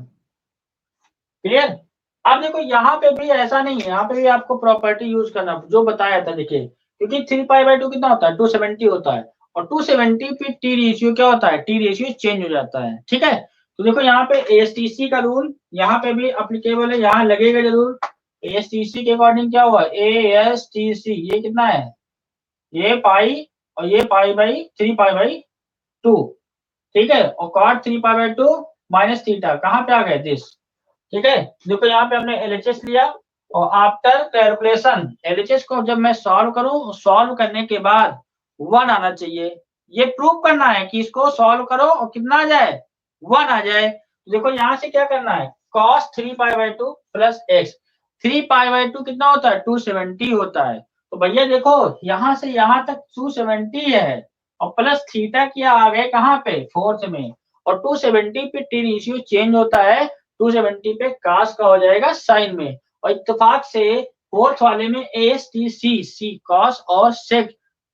Clear? अब देखो यहाँ पे भी ऐसा नहीं है, यहाँ पे भी आपको प्रॉपर्टी यूज करना जो बताया था। देखिए, क्योंकि 3 पाई बाई 2 कितना होता है? 270 होता है, और 270 पे टी रेशियो क्या होता है? टी रेशियो चेंज हो जाता है। ठीक है, तो देखो यहाँ पे ASTC का रूल यहाँ पे भी अप्लीकेबल है, यहाँ लगेगा जरूर। ASTC के अकॉर्डिंग क्या हुआ? ASTC ये कितना है? ये पाई, और ये पाई बाई 3 पाई बाई 2। ठीक है, और cot 3 pi by 2 minus theta कहाँ पे आ गए? दिस। ठीक है, देखो यहाँ पे हमने LHS लिया, और आफ्टर कैलकुलेशन LHS को जब मैं सॉल्व करूं, सॉल्व करने के बाद 1 आना चाहिए। ये प्रूव करना है कि इसको सॉल्व करो और कितना आ जाए? 1 आ जाए। तो देखो यहाँ से क्या करना है? cos 3 pi by 2 plus x, 3 pi by 2 कितना होता है? 270 होता है। तो भैया देखो यहाँ से यहाँ तक 270 है, और प्लस थीटा क्या आ गए कहाँ पे? फोर्थ में, और 270 पे टी रेशियो चेंज होता है, 270 पे कास का हो जाएगा साइन में, और इत्तेफाक से फोर्थ वाले में ASTC सी कॉस और सेक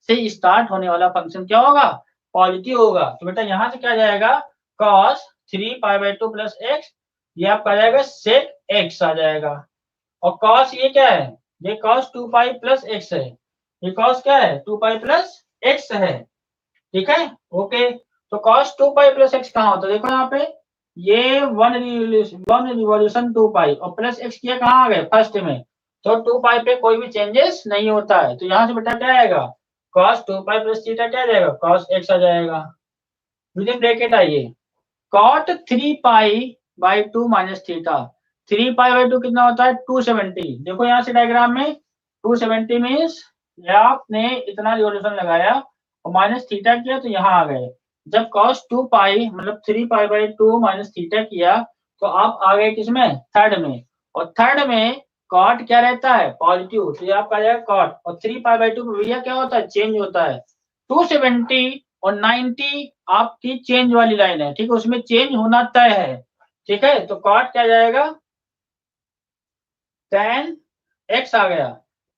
से स्टार्ट होने वाला फंक्शन क्या होगा? पॉजिटिव होगा। तो बेटा यहाँ से क्या जाएगा? cos 3 pi by 2 plus x, ये आपका आ जाएगा सेक एक्स आ जाएगा। और cos ये क्या है? ये cos 2 पाई प्लस एक्स है, ये cos क्या है? 2 पाई प्लस एक्स है। ठीक है, ओके, तो cos 2 पाई प्लस एक्स कहाँ होता है? देखो यहाँ पे ये 1 रिवॉल्यूशन 2 पाई, और प्लस एक्स किया कहाँ आ गए? फर्स्ट में, तो 2 पाई पे कोई भी चेंजेस नहीं होता है। तो यहाँ से बेटा क्या आएगा? cos 2 पाई प्लस थीटा क्या आ जाएगा, cos x आ जाएगा। विद इन ब्रैकेट आइए cot 3 pi by 2 minus theta. 3 pi by 2 कितना होता है 270। देखो यहाँ से डायग्राम में 270 मीन्स आपने इतना रिवोल्यूशन लगाया और माइनस थीटा किया तो यहाँ आ गए। जब cos 2 पाई मतलब 3 पाई बाई 2 माइनस थीटा किया तो आप आ गए किसमें, थर्ड में। और थर्ड में cot क्या रहता है, पॉजिटिव, तो ये आपका आ जाएगा cot। और 3 पाई बाई 2 भैया क्या होता है, चेंज होता है। 270 और 90 आपकी चेंज वाली लाइन है, ठीक है, उसमें चेंज होना तय है, ठीक है। तो cot क्या जाएगा, tan x आ गया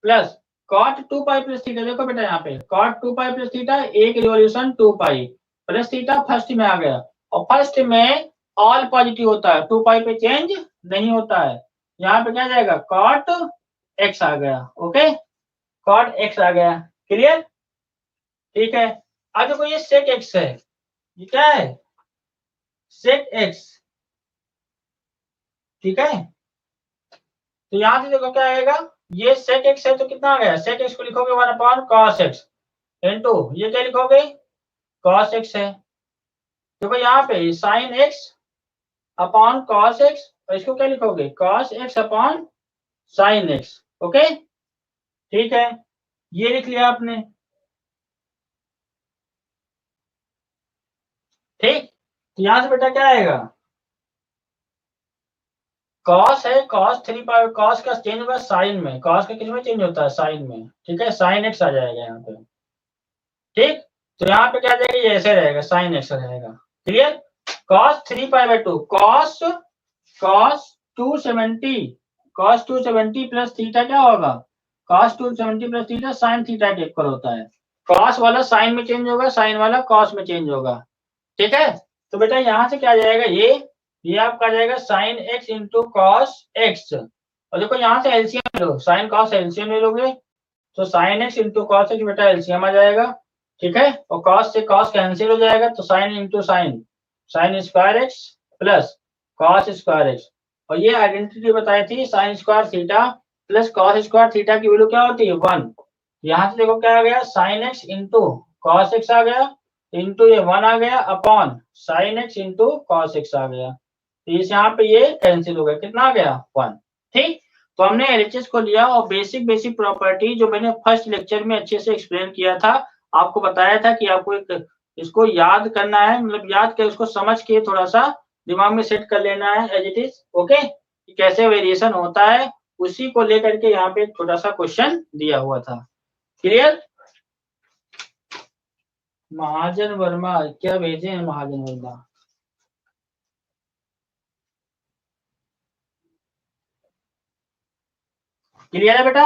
plus cot 2 pi plus theta. देखो बेटा यहाँ पे cot 2 पाई प्लस थीटा, एक revolution 2 pi plus theta first में आ गया। और फर्स्ट में ऑल पॉजिटिव होता है, 2 पाई पे चेंज नहीं होता है। यहाँ पे क्या जाएगा, cot x आ गया। ओके, cot x आ गया, क्लियर, ठीक है। अब देखो ये sec x है, ये क्या है, sec x, ठीक है। तो यहां से देखो क्या आएगा, ये sec x है तो कितना आ गया, sec x को लिखोगे 1/cos x इनटू ये क्या लिखोगे, cos x है। देखो यहाँ पे sin x upon cos x और इसको क्या लिखोगे, cos x upon sin x। Okay, ठीक है, ये लिख लिया आपने, ठीक। तो यहां से बेटा क्या आएगा, cos है, cos 3 पाई, cos का चेंज होगा sin में, cos का किस में चेंज होता है, sin में, ठीक है, sin x आ जाएगा यहाँ पे, ठीक। तो यहाँ पे क्या जाएगा, ये ऐसे रहेगा, sin x रहेगा, clear. cos 3 pi by 2, cos 270, cos 270 plus theta क्या होगा, cos 270 plus theta sin theta के इक्वल होता है। cos वाला sin में चेंज होगा, sin वाला cos में चेंज होगा, ठीक है। तो बेटा यहाँ से क्या आ जाएगा, ये आपका आ जाएगा sin x into cos x. और देखो यहाँ से एलसीएम लो, sin cos एलसीएम ले लोगे तो sin x into cos x बेटा एलसीएम आ जाएगा, ठीक है। और cos से cos कैंसिल हो जाएगा तो sin into sin square x plus cos square x. और ये आइडेंटिटी बताई थी, sin square theta plus cos square theta की वैल्यू क्या होती है 1। यहाँ से देखो क्या आ गया, sin x into cos x आ गया इंटू ये 1 आ गया upon sin x into cos x आ गया। तो इस यहाँ पे ये कैंसिल हो गया, कितना आ गया 1, ठीक। तो हमने एलएचएस को लिया और बेसिक बेसिक प्रॉपर्टी जो मैंने फर्स्ट लेक्चर में अच्छे से एक्सप्लेन किया था, आपको बताया था कि आपको एक इसको याद करना है, मतलब याद कर उसको समझ के थोड़ा सा दिमाग में सेट कर लेना है एज इट इज, ओके, कि कैसे वेरिएशन होता है, उसी को लेकर के यहाँ पे एक छोटा सा क्वेश्चन दिया हुआ था, क्लियर। महाजन वर्मा क्या भेजे हैं, महाजन वर्मा क्लियर है बेटा,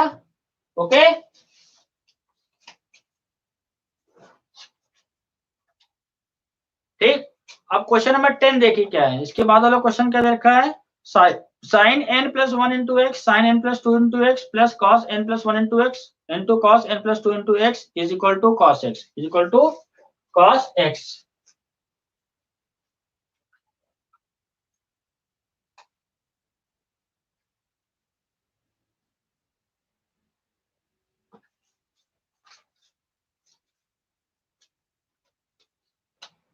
ओके। ठीक, अब क्वेश्चन नंबर 10 देखिए क्या है, इसके बाद वाला क्वेश्चन क्या रखा है, sine n plus 1 into X sine n plus 2 into X plus cos n plus 1 into x into cos n plus 2 into x is equal to cos x is equal to cos X.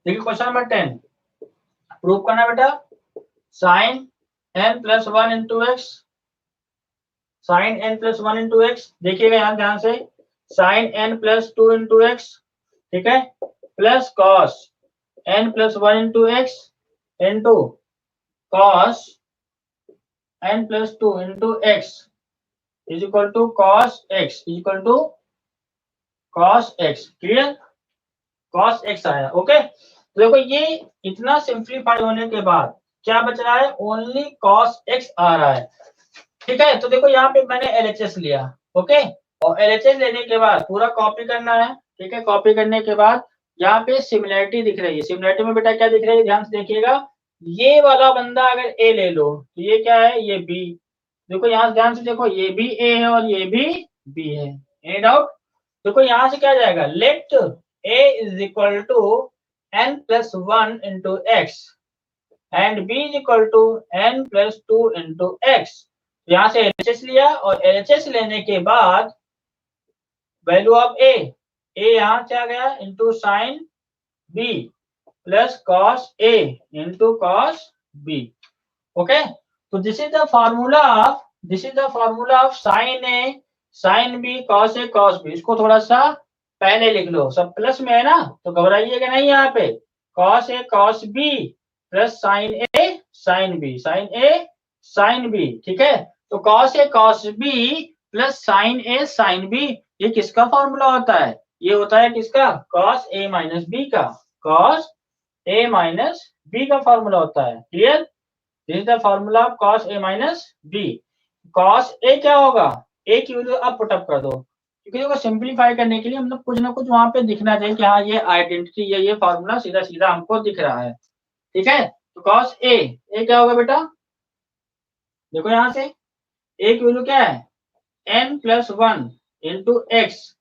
देखिए क्वेश्चन नंबर 10 प्रूव करना बेटा, sine n plus 1 into X sine n plus 1 into X, देखिएगा यहाँ ध्यान से, sine n plus 2 into X, ठीक है, plus cos n plus 1 into x into cos n plus 2 into x is equal to cos x is equal to cos x, clear, cos x आया, ओके। तो देखो ये इतना सिंप्लीफाई होने के बाद क्या बच रहा है, ओनली कॉस एक्स आ रहा है, ठीक है। तो देखो यहाँ पे मैंने एलएचएस लिया, ओके, और एलएचएस लेने के बाद पूरा कॉपी करना है, ठीक है। कॉपी करने के बाद यहाँ पे सिमिलैरिटी दिख रही है, सिमिलैरिटी में बेटा क्या दिख रही है, ध्यान से देखिएगा, ये वाला बंदा अगर ए ले लो तो ये क्या है, ये बी, देखो यहाँ से ध्यान से देखो, ये भी ए है और ये भी बी है, एनी डाउट। देखो यहाँ से क्या जाएगा, let a is equal to n plus 1 into x and b is equal to n plus 2 into x. यहाँ से एलएचएस लिया और एलएचएस लेने के बाद वैल्यू ऑफ ए ए यहाँ से आ गया into sine B plus cos A into cos B. Okay, तो this is the formula of sine A sine B cos A cos B. इसको थोड़ा सा पहले लिख लो, सब प्लस में है ना, तो घबराइएगा नहीं यहाँ पे। Cos A cos B plus sine A sine B, sine A sine B, ठीक है। तो cos A cos B plus sine A sine B, ये किसका फॉर्मूला होता है? ये होता है किसका? कॉस ए माइनस बी का, कॉस ए माइनस बी का फॉर्मूला होता है। Clear? This is the formula of cos A minus B. Cos A क्या होगा? ए की वैल्यू अब पुटअप कर दो, क्योंकि इसको सिंप्लीफाई करने के लिए मतलब कुछ ना कुछ वहां पे दिखना चाहिए कि हाँ ये आइडेंटिटी ये फॉर्मूला सीधा सीधा हमको दिख रहा है, ठीक है। तो कॉस ए क्या होगा बेटा? देखो यहाँ से ए की वैल्यू क्या है? n plus one into x,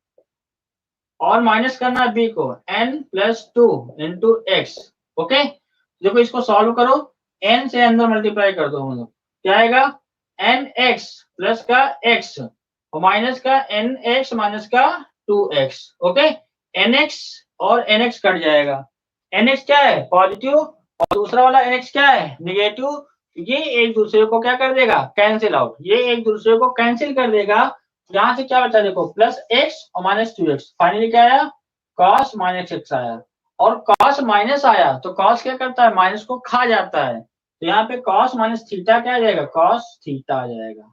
और माइनस करना है बी को n plus two into x. Okay, देखो इसको सॉल्व करो, n से अंदर मल्टीप्लाई कर दो हम लोग, क्या आएगा? एन एक्स प्लस का एक्स और माइनस का एन एक्स माइनस का 2x। ओके, एन एक्स और एन एक्स कट जाएगा, एन एक्स क्या है? पॉजिटिव, और दूसरा वाला एन एक्स क्या है? निगेटिव। ये एक दूसरे को क्या कर देगा? कैंसिल आउट, ये एक दूसरे को कैंसिल कर देगा। यहाँ से क्या बचा? देखो प्लस एक्स और माइनस 2x, फाइनली क्या आया? कॉस माइनस एक्स आया। और कॉस माइनस आया तो कॉस क्या करता है? माइनस को खा जाता है, तो यहाँ पे कॉस माइनस थीटा क्या आ जाएगा? कॉस थीटा आ जाएगा।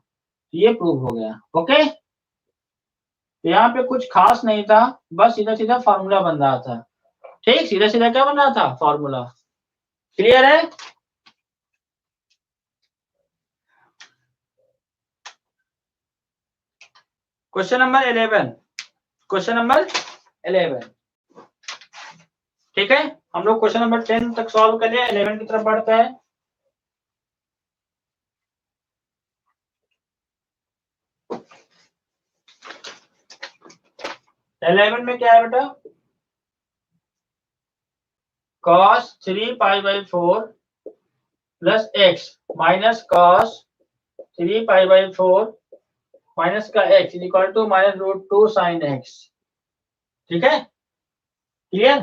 ये प्रूव हो गया। ओके, तो यहाँ पे कुछ खास नहीं था, बस सीधा सीधा फॉर्मूला बन रहा था। ठीक, सीधा सीधा क्या बन रहा था? फॉर्मूला। क्लियर है? क्वेश्चन नंबर 11, क्वेश्चन नंबर 11, ठीक है। हम लोग क्वेश्चन नंबर 10 तक सॉल्व कर लिया, 11 की तरफ बढ़ता है। इलेवन में क्या है बेटा? cos 3π/4 plus x minus cos 3π/4 minus का x equal to minus root 2 sine x. ठीक है, क्लियर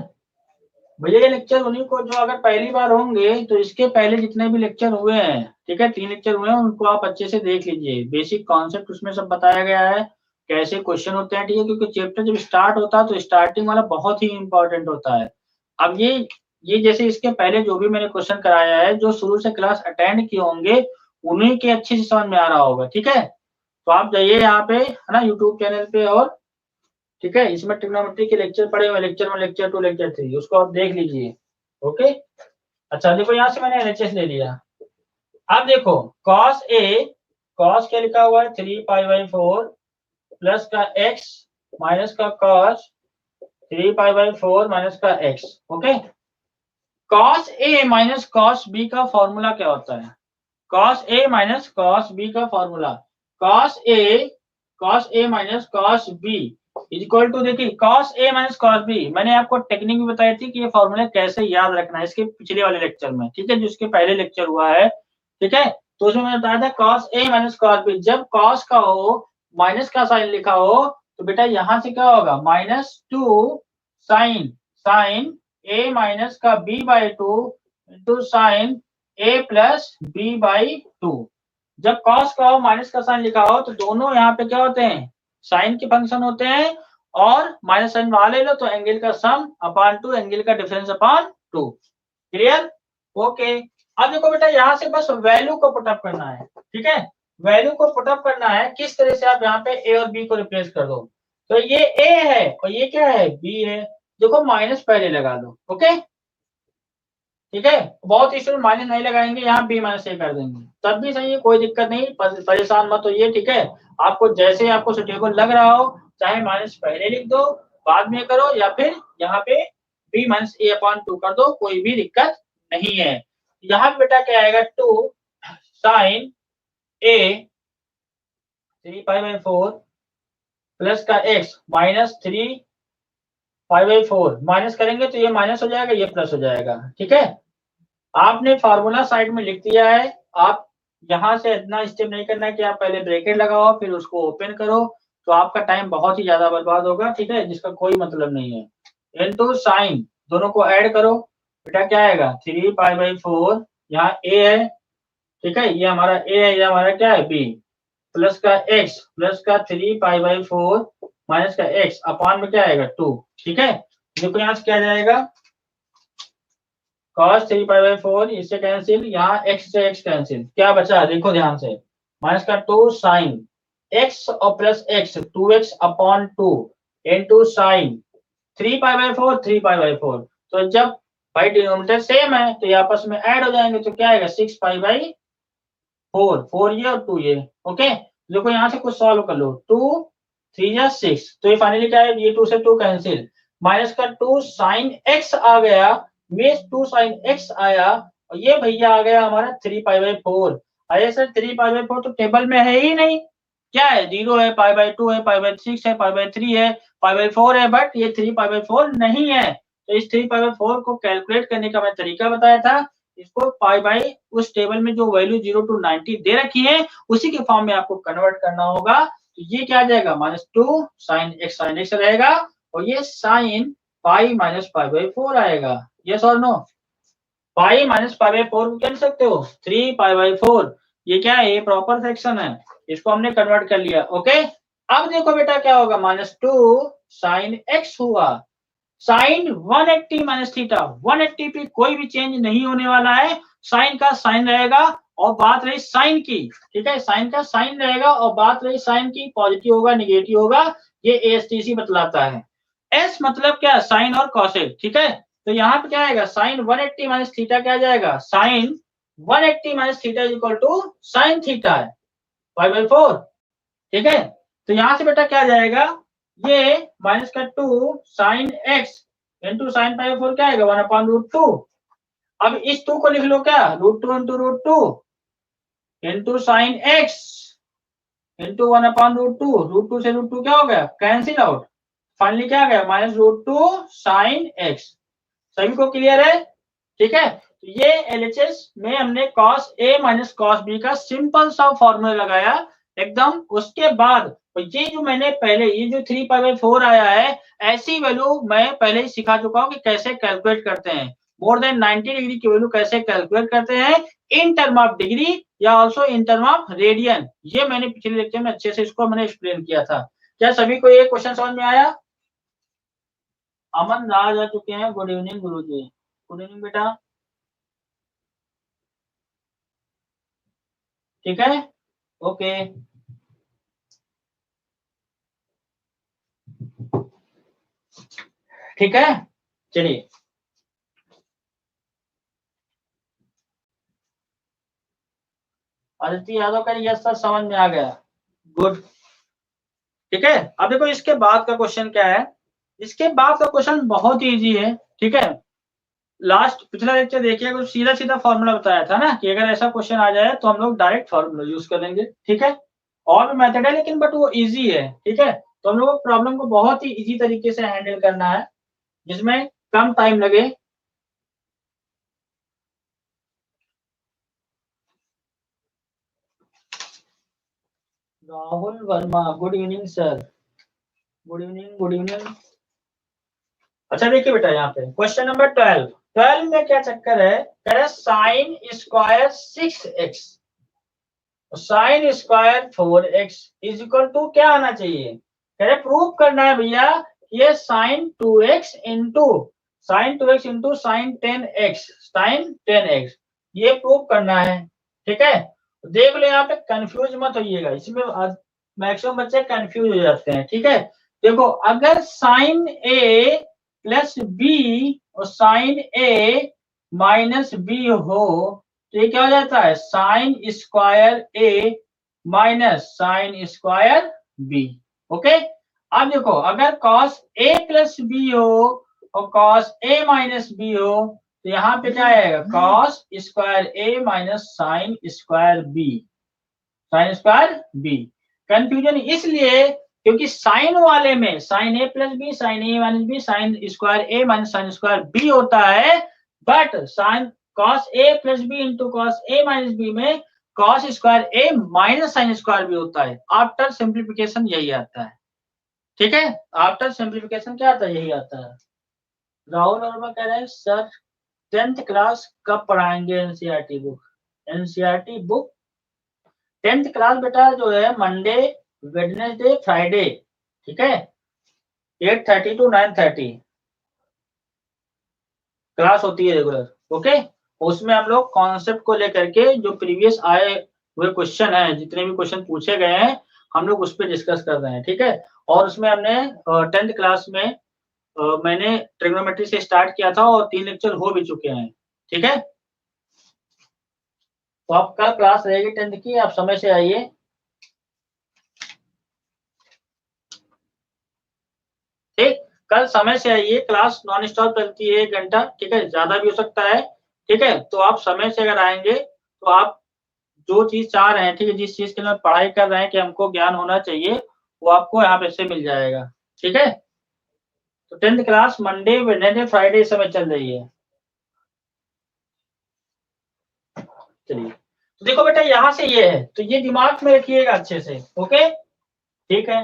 भैया? ये लेक्चर उन्हीं को जो अगर पहली बार होंगे तो इसके पहले जितने भी लेक्चर हुए हैं, ठीक है, 3 लेक्चर हुए हैं, उनको आप अच्छे से देख लीजिए। बेसिक कॉन्सेप्ट उसमें सब बताया गया है, कैसे क्वेश्चन होते हैं, ठीक है। क्योंकि चैप्टर जब स्टार्ट होता है तो स्टार्टिंग वाला बहुत ही इंपॉर्टेंट होता है। अब ये जैसे इसके पहले जो भी मैंने क्वेश्चन कराया है, जो शुरू से क्लास अटेंड किए होंगे उन्हीं के अच्छे से समझ में आ रहा होगा, ठीक है। तो आप जाइए यहाँ पे, है ना, यूट्यूब चैनल पे, और ठीक है, इसमें ट्रिग्नोमेट्री के लेक्चर पड़े हुए, लेक्चर 1, लेक्चर 2, लेक्चर 3, उसको आप देख लीजिए। ओके, अच्छा देखो यहाँ से मैंने LHS ले लिया। अब देखो cos क्या लिखा हुआ है? 3π/4 प्लस का x माइनस का cos 3π/4 माइनस का x। Okay, cos A minus cos B का फॉर्मूला क्या होता है? cos A minus cos B का formula, cos A minus cos B equal to, देखिए cos A minus cos B, मैंने आपको टेक्निक भी बताई थी कि ये फॉर्मूला कैसे याद रखना है, इसके पिछले वाले लेक्चर में, ठीक है, जो इसके पहले लेक्चर हुआ है, ठीक है। तो उसमें मैंने बताया था cos A minus cos B, जब cos का हो, माइनस का साइन लिखा हो, तो बेटा यहाँ से क्या होगा? -2 साइन A माइनस का B/2 into sine A plus B/2। जब cos का हो, माइनस का साइन लिखा हो, तो दोनों यहाँ पे क्या होते हैं? साइन के फंक्शन होते हैं, और माइनस साइन वहां ले लो तो एंगल का सम अपॉन 2, एंगल का डिफरेंस अपॉन 2। क्लियर? ओके, अब देखो बेटा यहाँ से बस वैल्यू को पुटअप करना है, ठीक है। वैल्यू को पुटअप करना है किस तरह से? आप यहाँ पे ए और बी को रिप्लेस कर दो, तो ये ए है और ये क्या है? बी है। देखो माइनस पहले लगा दो, ओके, ठीक है। बहुत स्टूडेंट माइनस नहीं लगाएंगे, यहाँ बी माइनस ए कर देंगे, तब भी सही है, कोई दिक्कत नहीं, परेशान मत होइए, ठीक है। आपको जैसे आपको सुटेबल लग रहा हो, चाहे माइनस पहले लिख दो, बाद में करो, या फिर यहाँ पे बी माइनस ए अपॉन 2 कर दो, कोई भी दिक्कत नहीं है। यहाँ पे बेटा क्या आएगा? 2 साइन ए 3π/4 प्लस का एक्स माइनस 3π/4, माइनस करेंगे तो ये माइनस हो जाएगा, ये प्लस हो जाएगा, ठीक है। आपने फार्मूला साइड में लिख दिया है, आप यहाँ से इतना स्टेप नहीं करना है कि आप पहले ब्रैकेट लगाओ फिर उसको ओपन करो, तो आपका टाइम बहुत ही ज्यादा बर्बाद होगा, ठीक है, जिसका कोई मतलब नहीं है। इनटू साइन, दोनों को ऐड करो, बेटा क्या आएगा 3π/4, यहाँ a है, ठीक है, ये हमारा a है, ये हमारा क्या है b, प्लस का x, प्लस का 3π/4 माइनस का x अपान में क्या आएगा 2, ठीक है। देखो यहाँ से क्या जाएगा, cos 3π/4 इससे कैंसिल, यहाँ x से x कैंसिल, क्या बचा देखो ध्यान से, माइनस का 2 साइन x और plus x 2x upon 2 into sine 3π/4 3π/4। तो जब भाई डिनोमिनेटर सेम है तो ये आपस में ऐड हो जाएंगे, तो क्या आएगा 6π/4, 4 ये और 2 ये, ओके। देखो यहाँ से कुछ सॉल्व कर लो, 2 3 या 6, तो ये फाइनली क्या है, ये 2 से 2 कैंसिल, माइनस का 2 साइन x आ गया, मेस 2 साइन x आया, और ये भैया आ गया हमारा 3π/4। अरे सर 3π/4 तो टेबल में है ही नहीं, क्या है 0 है, π/2 है, π/6 है, π/3 है, π/4 है, बट ये 3π/4 नहीं है। तो इस 3π/4 को कैलकुलेट करने का मैं तरीका बताया था, इसको पाई बाई उस टेबल में जो वैल्यू 0 to 90 दे रखी है उसी के फॉर्म में आपको कन्वर्ट करना होगा। तो ये क्या आ जाएगा -2 साइन x रहेगा, और ये साइन पाई माइनस π/4 आएगा। यस और नो, पाई माइनस π/4 को क्या लिख सकते हो 3π/4, ये क्या है, ये प्रॉपर फ्रैक्शन है, इसको हमने कन्वर्ट कर लिया, ओके। अब देखो बेटा क्या होगा, -2 साइन x हुआ, साइन 180 माइनस थीटा, 180 पे कोई भी चेंज नहीं होने वाला है, साइन का साइन रहेगा, और बात रही साइन की, ठीक है, साइन का साइन रहेगा, और बात रही साइन की, पॉजिटिव होगा निगेटिव होगा, ये एएसटीसी बतलाता है। एस मतलब क्या, साइन और कॉसेक, ठीक है। तो यहाँ पे क्या आएगा, साइन 180 माइनस थीटा क्या जाएगा, sine 180 minus theta is equal to sine theta है π/4, ठीक है। तो यहाँ से बेटा क्या जाएगा, ये माइनस का 2 साइन x इंटू साइन π/4 क्या आएगा 1/√2। अब इस 2 को लिख लो क्या, √2 into √2 into sign x into 1/√2, √2 से √2 क्या हो गया, कैंसिल आउट, फाइनली क्या आ गया -√2 साइन x। सभी को क्लियर है, ठीक है। तो ये एलएचएस में हमने cos a minus cos b का सिंपल सा फॉर्मूला लगाया एकदम। उसके बाद ये जो मैंने पहले ये जो 3π/4 आया है, ऐसी वैल्यू मैं पहले ही सिखा चुका हूँ कि कैसे कैलकुलेट करते हैं, मोर देन 90 डिग्री की वैल्यू कैसे कैलकुलेट करते हैं इन टर्म ऑफ डिग्री या also in term of radian. ये मैंने पिछले लेक्चर में अच्छे से इसको मैंने एक्सप्लेन किया था। क्या सभी को ये क्वेश्चन समझ में आया? अमन राज आ चुके हैं, गुड इवनिंग गुरु जी, गुड इवनिंग बेटा, ठीक है, ओके। ठीक है, चलिए आदित्य यादव का यस सर समझ में आ गया, गुड, ठीक है। अब देखो इसके बाद का क्वेश्चन क्या है, इसके बाद का क्वेश्चन बहुत ही इजी है, ठीक है। लास्ट पिछला लेक्चर देखिए, कुछ सीधा सीधा फॉर्मूला बताया था ना कि अगर ऐसा क्वेश्चन आ जाए तो हम लोग डायरेक्ट फॉर्मूला यूज करेंगे, ठीक है। और भी मेथड है लेकिन बट वो इजी है, ठीक है। तो हम लोग को प्रॉब्लम को बहुत ही इजी तरीके से हैंडल करना है जिसमें कम टाइम लगे। Rahul Verma, good evening sir, good evening good evening. अच्छा देखिए बेटा यहाँ पे क्वेश्चन नंबर 12 में क्या चक्कर है, कह रहे sine square 6x sine square 4x is equal to क्या आना चाहिए, कह रहे प्रूव करना है भैया ये sine 2x into sine 2x into sine 10x ये प्रूव करना है, ठीक है। देख लो यहाँ पे कंफ्यूज मत होइएगा, इसमें मैक्सिमम बच्चे कंफ्यूज हो जाते हैं, ठीक है। देखो अगर साइन a प्लस बी और साइन a माइनस बी हो तो ये क्या हो जाता है sign square a minus sine square b, okay. अब देखो अगर cos a प्लस बी हो और cos a माइनस बी हो तो यहाँ पे क्या आएगा cos square a minus sine square b। Confusion इसलिए क्योंकि साइन वाले में sine a plus b sine a minus b sine square a minus sine square b होता है, but sine cos a plus B into cos a minus b में cos square a minus sine square b होता है। आफ्टर सिंप्लीफिकेशन यही आता है, ठीक है, आफ्टर सिंप्लीफिकेशन क्या आता है, यही आता है। राहुल वर्मा कह रहे हैं सर 10th क्लास कब पढ़ाएंगे NCERT book? NCERT book 10th class बेटा जो है मंडे, वेडनेसडे, फ्राइडे, ठीक है, 8:30 to 9:30 क्लास होती है रेगुलर। ओके, उसमें हम लोग कॉन्सेप्ट को लेकर के जो प्रीवियस आए हुए क्वेश्चन है, जितने भी क्वेश्चन पूछे गए हैं, हम लोग उस पर डिस्कस कर रहे हैं। ठीक है, और उसमें हमने 10th क्लास में मैंने ट्रिग्नोमेट्री से स्टार्ट किया था और 3 लेक्चर हो भी चुके हैं। ठीक है, तो आप कल क्लास रहेगी 10th की, आप समय से आइए। ठीक, कल समय से आइए, क्लास नॉन स्टॉप चलती है 1 घंटा। ठीक है, ज्यादा भी हो सकता है। ठीक है, तो आप समय से अगर आएंगे तो आप जो चीज चाह रहे हैं, ठीक है, जिस चीज के लिए पढ़ाई कर रहे हैं कि हमको ज्ञान होना चाहिए, वो आपको यहाँ पे से मिल जाएगा। ठीक है, तो 10th class Monday, Wednesday, Friday समय चल रही है। चलिए, तो देखो बेटा यहाँ से ये है, तो ये दिमाग में रखिएगा अच्छे से। ओके, ठीक है,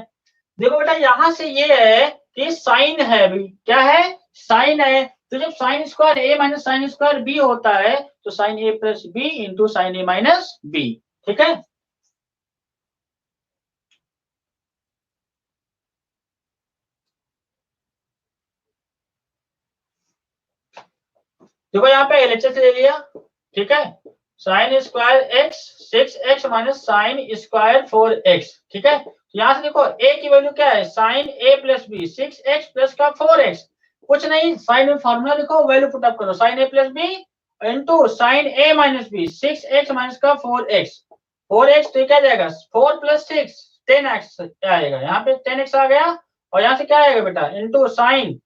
देखो बेटा यहाँ से ये है कि साइन है, अभी क्या है, साइन है। तो जब sign square A minus sine square B होता है, तो साइन ए प्लस बी इंटू साइन ए माइनस बी। ठीक है, देखो यहाँ पे एलएचएस ले लिया। ठीक है, sine square x 6x minus sine square 4x। ठीक है, यहाँ से देखो a की वैल्यू क्या है, sine a plus b, 6x plus का 4x। कुछ नहीं, साइन में फॉर्मूला लिखो, वैल्यू पुट अप करो, sine a plus B into sine a minus b, 6x minus का 4x। 4x तो क्या जाएगा, 4 प्लस 6 10x आएगा, यहाँ पे 10x आ गया। और यहाँ से क्या आएगा बेटा, into sine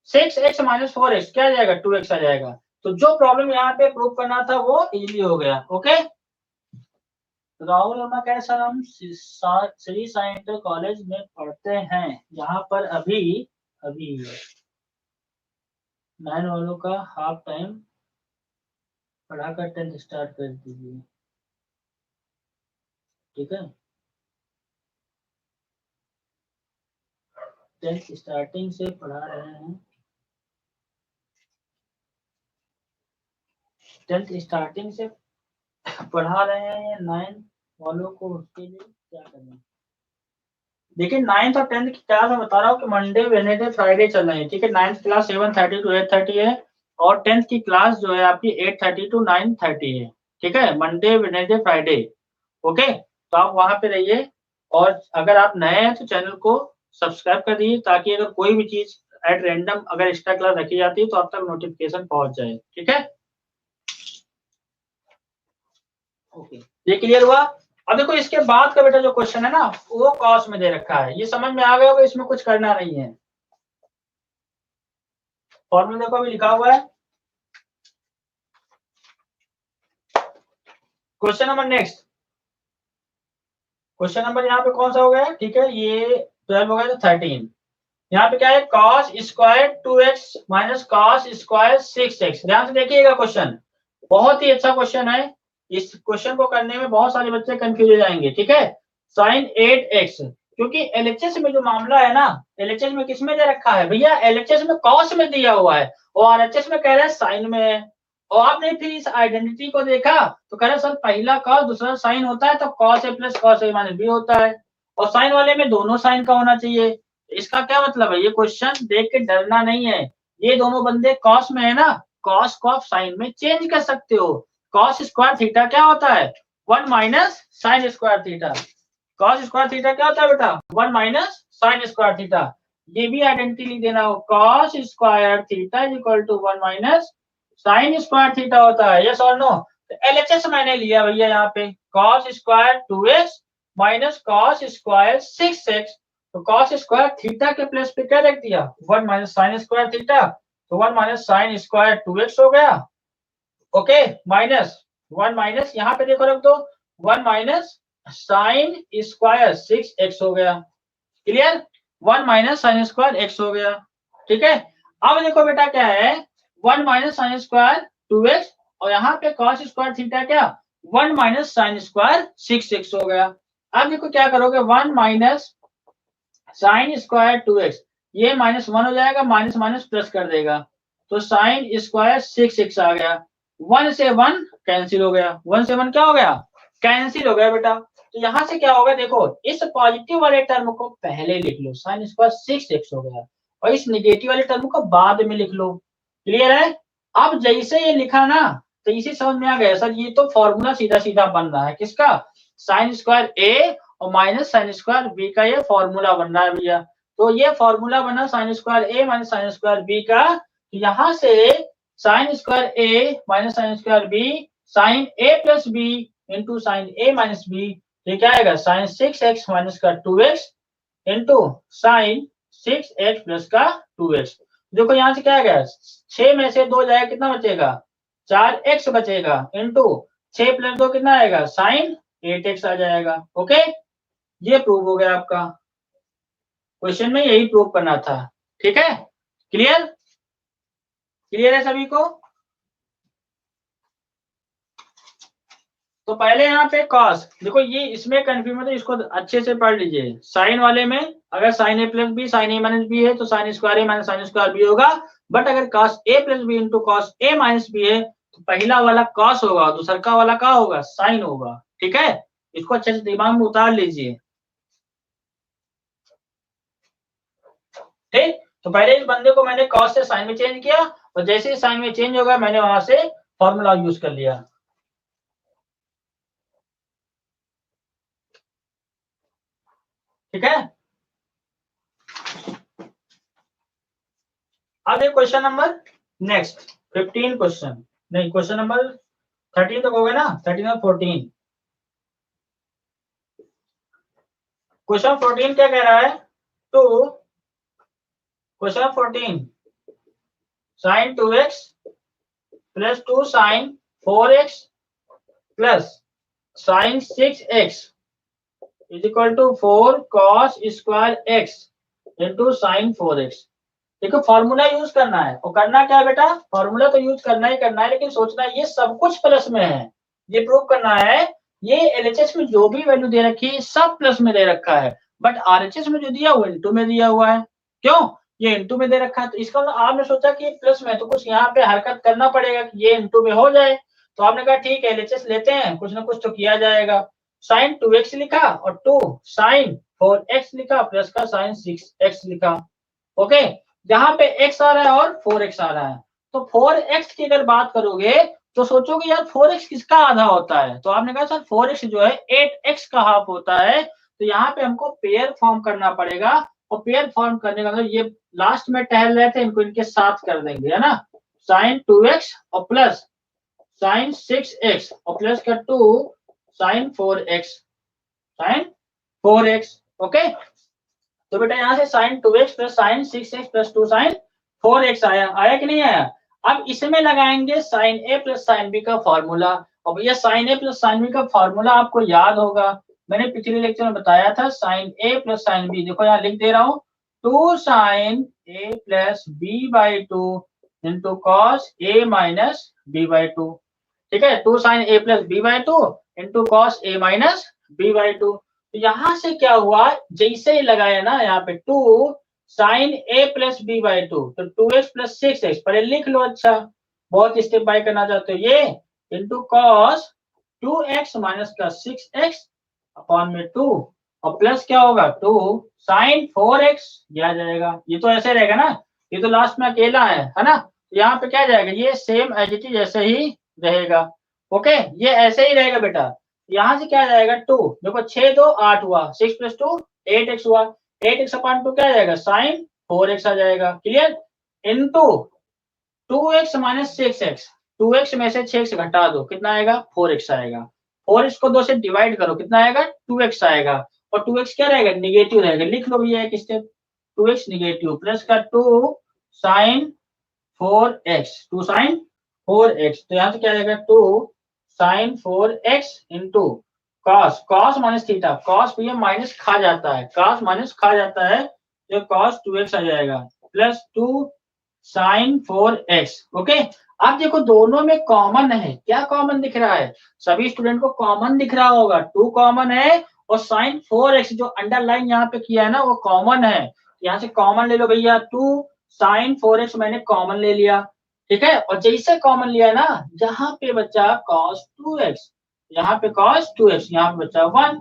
6x minus 4x क्या आ जाएगा, 2x आ जाएगा। तो जो प्रॉब्लम यहाँ पे प्रूव करना था वो इजीली हो गया। ओके, राहुल वर्मा कह रहे सर हम श्री साई इंटर कॉलेज में पढ़ते हैं, यहाँ पर अभी अभी 9 वालों का हाफ टाइम पढ़ाकर 10th स्टार्ट कर दीजिए। ठीक है, 10th स्टार्टिंग से पढ़ा रहे हैं, 10th स्टार्टिंग से पढ़ा रहे हैं या 9 वालों को, उसके लिए क्या करना है। देखिए 9th और 10th की क्लास मैं बता रहा हूँ कि मंडे, वेडनेसडे, फ्राइडे चल रही है। ठीक है, 9th क्लास 7:30 to 8:30 है, और 10th की क्लास जो है आपकी 8:30 to 9:30 है। ठीक है, मंडे, वेडनेसडे, फ्राइडे। ओके, तो आप वहां पे रहिए, और अगर आप नए हैं तो चैनल को सब्सक्राइब कर दीजिए, ताकि अगर कोई भी चीज एट रैंडम अगर एक्स्ट्रा क्लास रखी जाती है तो आप तक नोटिफिकेशन पहुंच जाए। ठीक है, ओके, ये क्लियर हुआ। अब देखो इसके बाद का बेटा जो क्वेश्चन है ना, वो कॉस में दे रखा है, ये समझ में आ गया होगा, इसमें कुछ करना नहीं है। फॉर्मूला देखो अभी लिखा हुआ है, question number next, question number यहाँ पे कौन सा हो गया, ठीक है, ये 12 हो गया, तो 13। यहाँ पे क्या है, cos square 2x minus cos square 6x। ध्यान से देखिएगा, क्वेश्चन बहुत ही अच्छा क्वेश्चन है। इस क्वेश्चन को करने में बहुत सारे बच्चे कंफ्यूज हो जाएंगे। ठीक है, साइन 8x, क्योंकि एलएचएस में जो मामला है ना, एलएचएस में किसमें दे रखा है भैया, एलएचएस में कॉस में दिया हुआ है, और आरएचएस में कह रहे हैं साइन में है। और आपने फिर इस आइडेंटिटी को देखा तो कह रहे सर पहला कॉस दूसरा साइन होता है, तो कॉस ए प्लस कॉस ए माइनस बी होता है, और साइन वाले में दोनों साइन का होना चाहिए। इसका क्या मतलब है, ये क्वेश्चन देख के डरना नहीं है, ये दोनों बंदे कॉस में है ना, कॉस को आप साइन में चेंज कर सकते हो। कॉस स्क्वायर थीटा क्या होता है, 1 minus sine square theta. Cos square theta क्या होता है बेटा, 1 माइनस साइन स्क्वायर थीटा। ये भी आइडेंटिटी लिख देना हो, cos square theta is equal to 1 minus sine square theta होता है, यस और नो। तो एलएचएस मैंने लिया भैया यहाँ पे, cos square 2x minus cos square 6x। तो कॉस स्क्वायर थीटा के प्लेस पे क्या रख दिया, 1 माइनस साइन स्क्वायर थीटा, तो 1 माइनस साइन स्क्वायर 2x हो गया। ओके, माइनस 1 माइनस यहाँ पे देखो रख दो, 1 माइनस साइन स्क्वायर 6x हो गया। Clear, 1 minus sine square x हो गया। ठीक है, अब देखो बेटा क्या है, 1 माइनस साइन स्क्वायर 2x, और यहाँ पे कॉस स्क्वायर थीटा क्या, 1 माइनस साइन स्क्वायर 6x हो गया। अब देखो क्या करोगे, 1 माइनस साइन स्क्वायर 2x, ये -1 हो जाएगा, माइनस माइनस प्लस कर देगा, तो साइन स्क्वायर 6x आ गया। 1 से 1 कैंसिल हो गया, 1 से 1 क्या हो गया, कैंसिल हो गया बेटा। तो यहाँ से क्या होगा, देखो इस पॉजिटिव वाले टर्म को पहले लिख लो, साइन स्क्वायर 6x हो गया, और इस निगेटिव वाले टर्म को बाद में लिख लो। क्लियर है? अब जैसे ये लिखा ना, तो इसी समझ में आ गया सर, ये तो फॉर्मूला सीधा सीधा बन रहा है किसका, साइन स्क्वायर ए और माइनस साइन स्क्वायर बी का ये फॉर्मूला बन रहा है भैया। तो ये फॉर्मूला बना sine square A minus sine square B का, तो यहाँ से sine square A minus sine square B sine A plus B into sine A minus B, ये क्या आएगा, साइन 6x माइनस का 2x into sign 6x plus का 2x। देखो यहाँ से क्या आएगा, 6 में से 2 जाएगा, कितना बचेगा, 4x बचेगा, इंटू 6 प्लस 2 कितना आएगा, साइन 8x आ जाएगा। ओके, ये प्रूव हो गया आपका, क्वेश्चन में यही प्रूव करना था। ठीक है, क्लियर, क्लियर है सभी को? तो पहले यहाँ पे कॉस, देखो ये इसमें कंफ्यूजन है, इसको अच्छे से पढ़ लीजिए। साइन वाले में अगर साइन ए प्लस बी साइन ए माइनस बी है तो sign square A minus sine square B होगा, बट अगर cos A plus B into cos A minus B है तो पहला वाला कॉस होगा, दूसरा का वाला क्या होगा, साइन होगा। ठीक है, इसको अच्छे से दिमाग में उतार लीजिए। ठीक, तो पहले इस बंदे को मैंने कॉस से साइन में चेंज किया, और जैसे ही साइन में चेंज होगा मैंने वहां से फॉर्मूला यूज कर लिया। ठीक है, अब एक क्वेश्चन नंबर नेक्स्ट 15 क्वेश्चन, नहीं क्वेश्चन नंबर 13 तक हो गया ना, 13 और 14। क्वेश्चन 14 क्या कह रहा है, तो question 14 sine 2x plus 2 sine 4x plus sine 6x is equal to 4 cos square x into sine 4x। देखो फॉर्मूला यूज करना है, और करना क्या है बेटा, फॉर्मूला तो यूज करना ही करना है, लेकिन सोचना है ये सब कुछ प्लस में है, ये प्रूव करना है ये एलएचएस में जो भी वैल्यू दे रखी है सब प्लस में दे रखा है, बट आरएचएस में जो दिया हुआ इनटू में दिया हुआ है। क्यों, ये इनटू में दे रखा है, तो इसका मतलब आपने सोचा कि प्लस में, तो कुछ यहाँ पे हरकत करना पड़ेगा कि ये इनटू में हो जाए, तो आपने कहा ठीक है एलएचएस लेते हैं, कुछ ना कुछ तो किया जाएगा। साइन 2x लिखा और 2 साइन 4x लिखा प्लस का साइन 6x लिखा। ओके, जहां पे x आ रहा है और 4x आ रहा है, तो 4x की अगर बात करोगे तो सोचोगे यार 4x किसका आधा होता है, तो आपने कहा सर 4x जो है 8x का हाफ होता है, तो यहाँ पे हमको पेयर फॉर्म करना पड़ेगा, और पेयर फॉर्म करने का मतलब ये लास्ट में टहल रहे थे, इनको इनके साथ कर देंगे, है ना, साइन 2x और प्लस साइन 6x और प्लस का 2 sine 4x, sign 4x। Okay, तो बेटा यहाँ से sine 2x plus sine 6x plus 2 sine 4x आया, आया कि नहीं आया। अब इसमें लगाएंगे साइन ए प्लस साइन बी का फॉर्मूला, और भैया साइन ए प्लस साइन बी का फॉर्मूला आपको याद होगा, मैंने पिछले लेक्चर में बताया था, साइन ए प्लस साइन बी, देखो यहाँ लिख दे रहा हूँ, 2 sine A plus b by 2 into cos A minus b by 2। ठीक है, 2 sine A plus b by 2 into cos A minus b by 2। तो यहां से क्या हुआ, जैसे ही लगाया ना यहाँ पे 2 sine A plus b by 2, तो 2x प्लस 6x पहले लिख लो, अच्छा बहुत स्टेप बाय करना चाहते हो ये, इंटू कॉस 2x माइनस का 6x अपॉन में 2, और प्लस क्या होगा 2 साइन 4x, ये आ जाएगा, ये तो ऐसे रहेगा ना, ये तो लास्ट में अकेला है ना, यहाँ पे क्या जाएगा, ये सेम एज इट इज ऐसे ही रहेगा। ओके, ये ऐसे ही रहेगा बेटा, यहाँ से क्या जाएगा 2, देखो 6 2 8 हुआ, 6 प्लस 2 8x हुआ, 8x अपॉन 2 क्या आ जाएगा, साइन 4x आ जाएगा। Clear, into 2x minus 6x, 2x में से 6x घटा दो, कितना आएगा 4x आएगा, 4x को 2 से डिवाइड करो, कितना आएगा 2x आएगा, और 2x क्या रहेगा, निगेटिव रहेगा, लिख लो भैया एक स्टेप, 2x निगेटिव प्लस का 2 साइन 4x, 2 साइन 4x, तो यहाँ से क्या आएगा 2 sine 4x into cos, cos minus theta, cos भैया माइनस खा जाता है, कॉस माइनस खा जाता है, तो कॉस 2x आ जाएगा, प्लस 2 साइन 4x। ओके, अब देखो दोनों में कॉमन है, क्या कॉमन दिख रहा है, सभी स्टूडेंट को कॉमन दिख रहा होगा, 2 कॉमन है और साइन 4x जो अंडरलाइन यहाँ पे किया है ना वो कॉमन है, यहाँ से कॉमन ले लो भैया, 2 साइन 4x मैंने कॉमन ले लिया, ठीक है। और जैसे कॉमन लिया ना, यहाँ पे बचा cos 2x, यहाँ पे cos 2x, यहाँ पे बचा 1,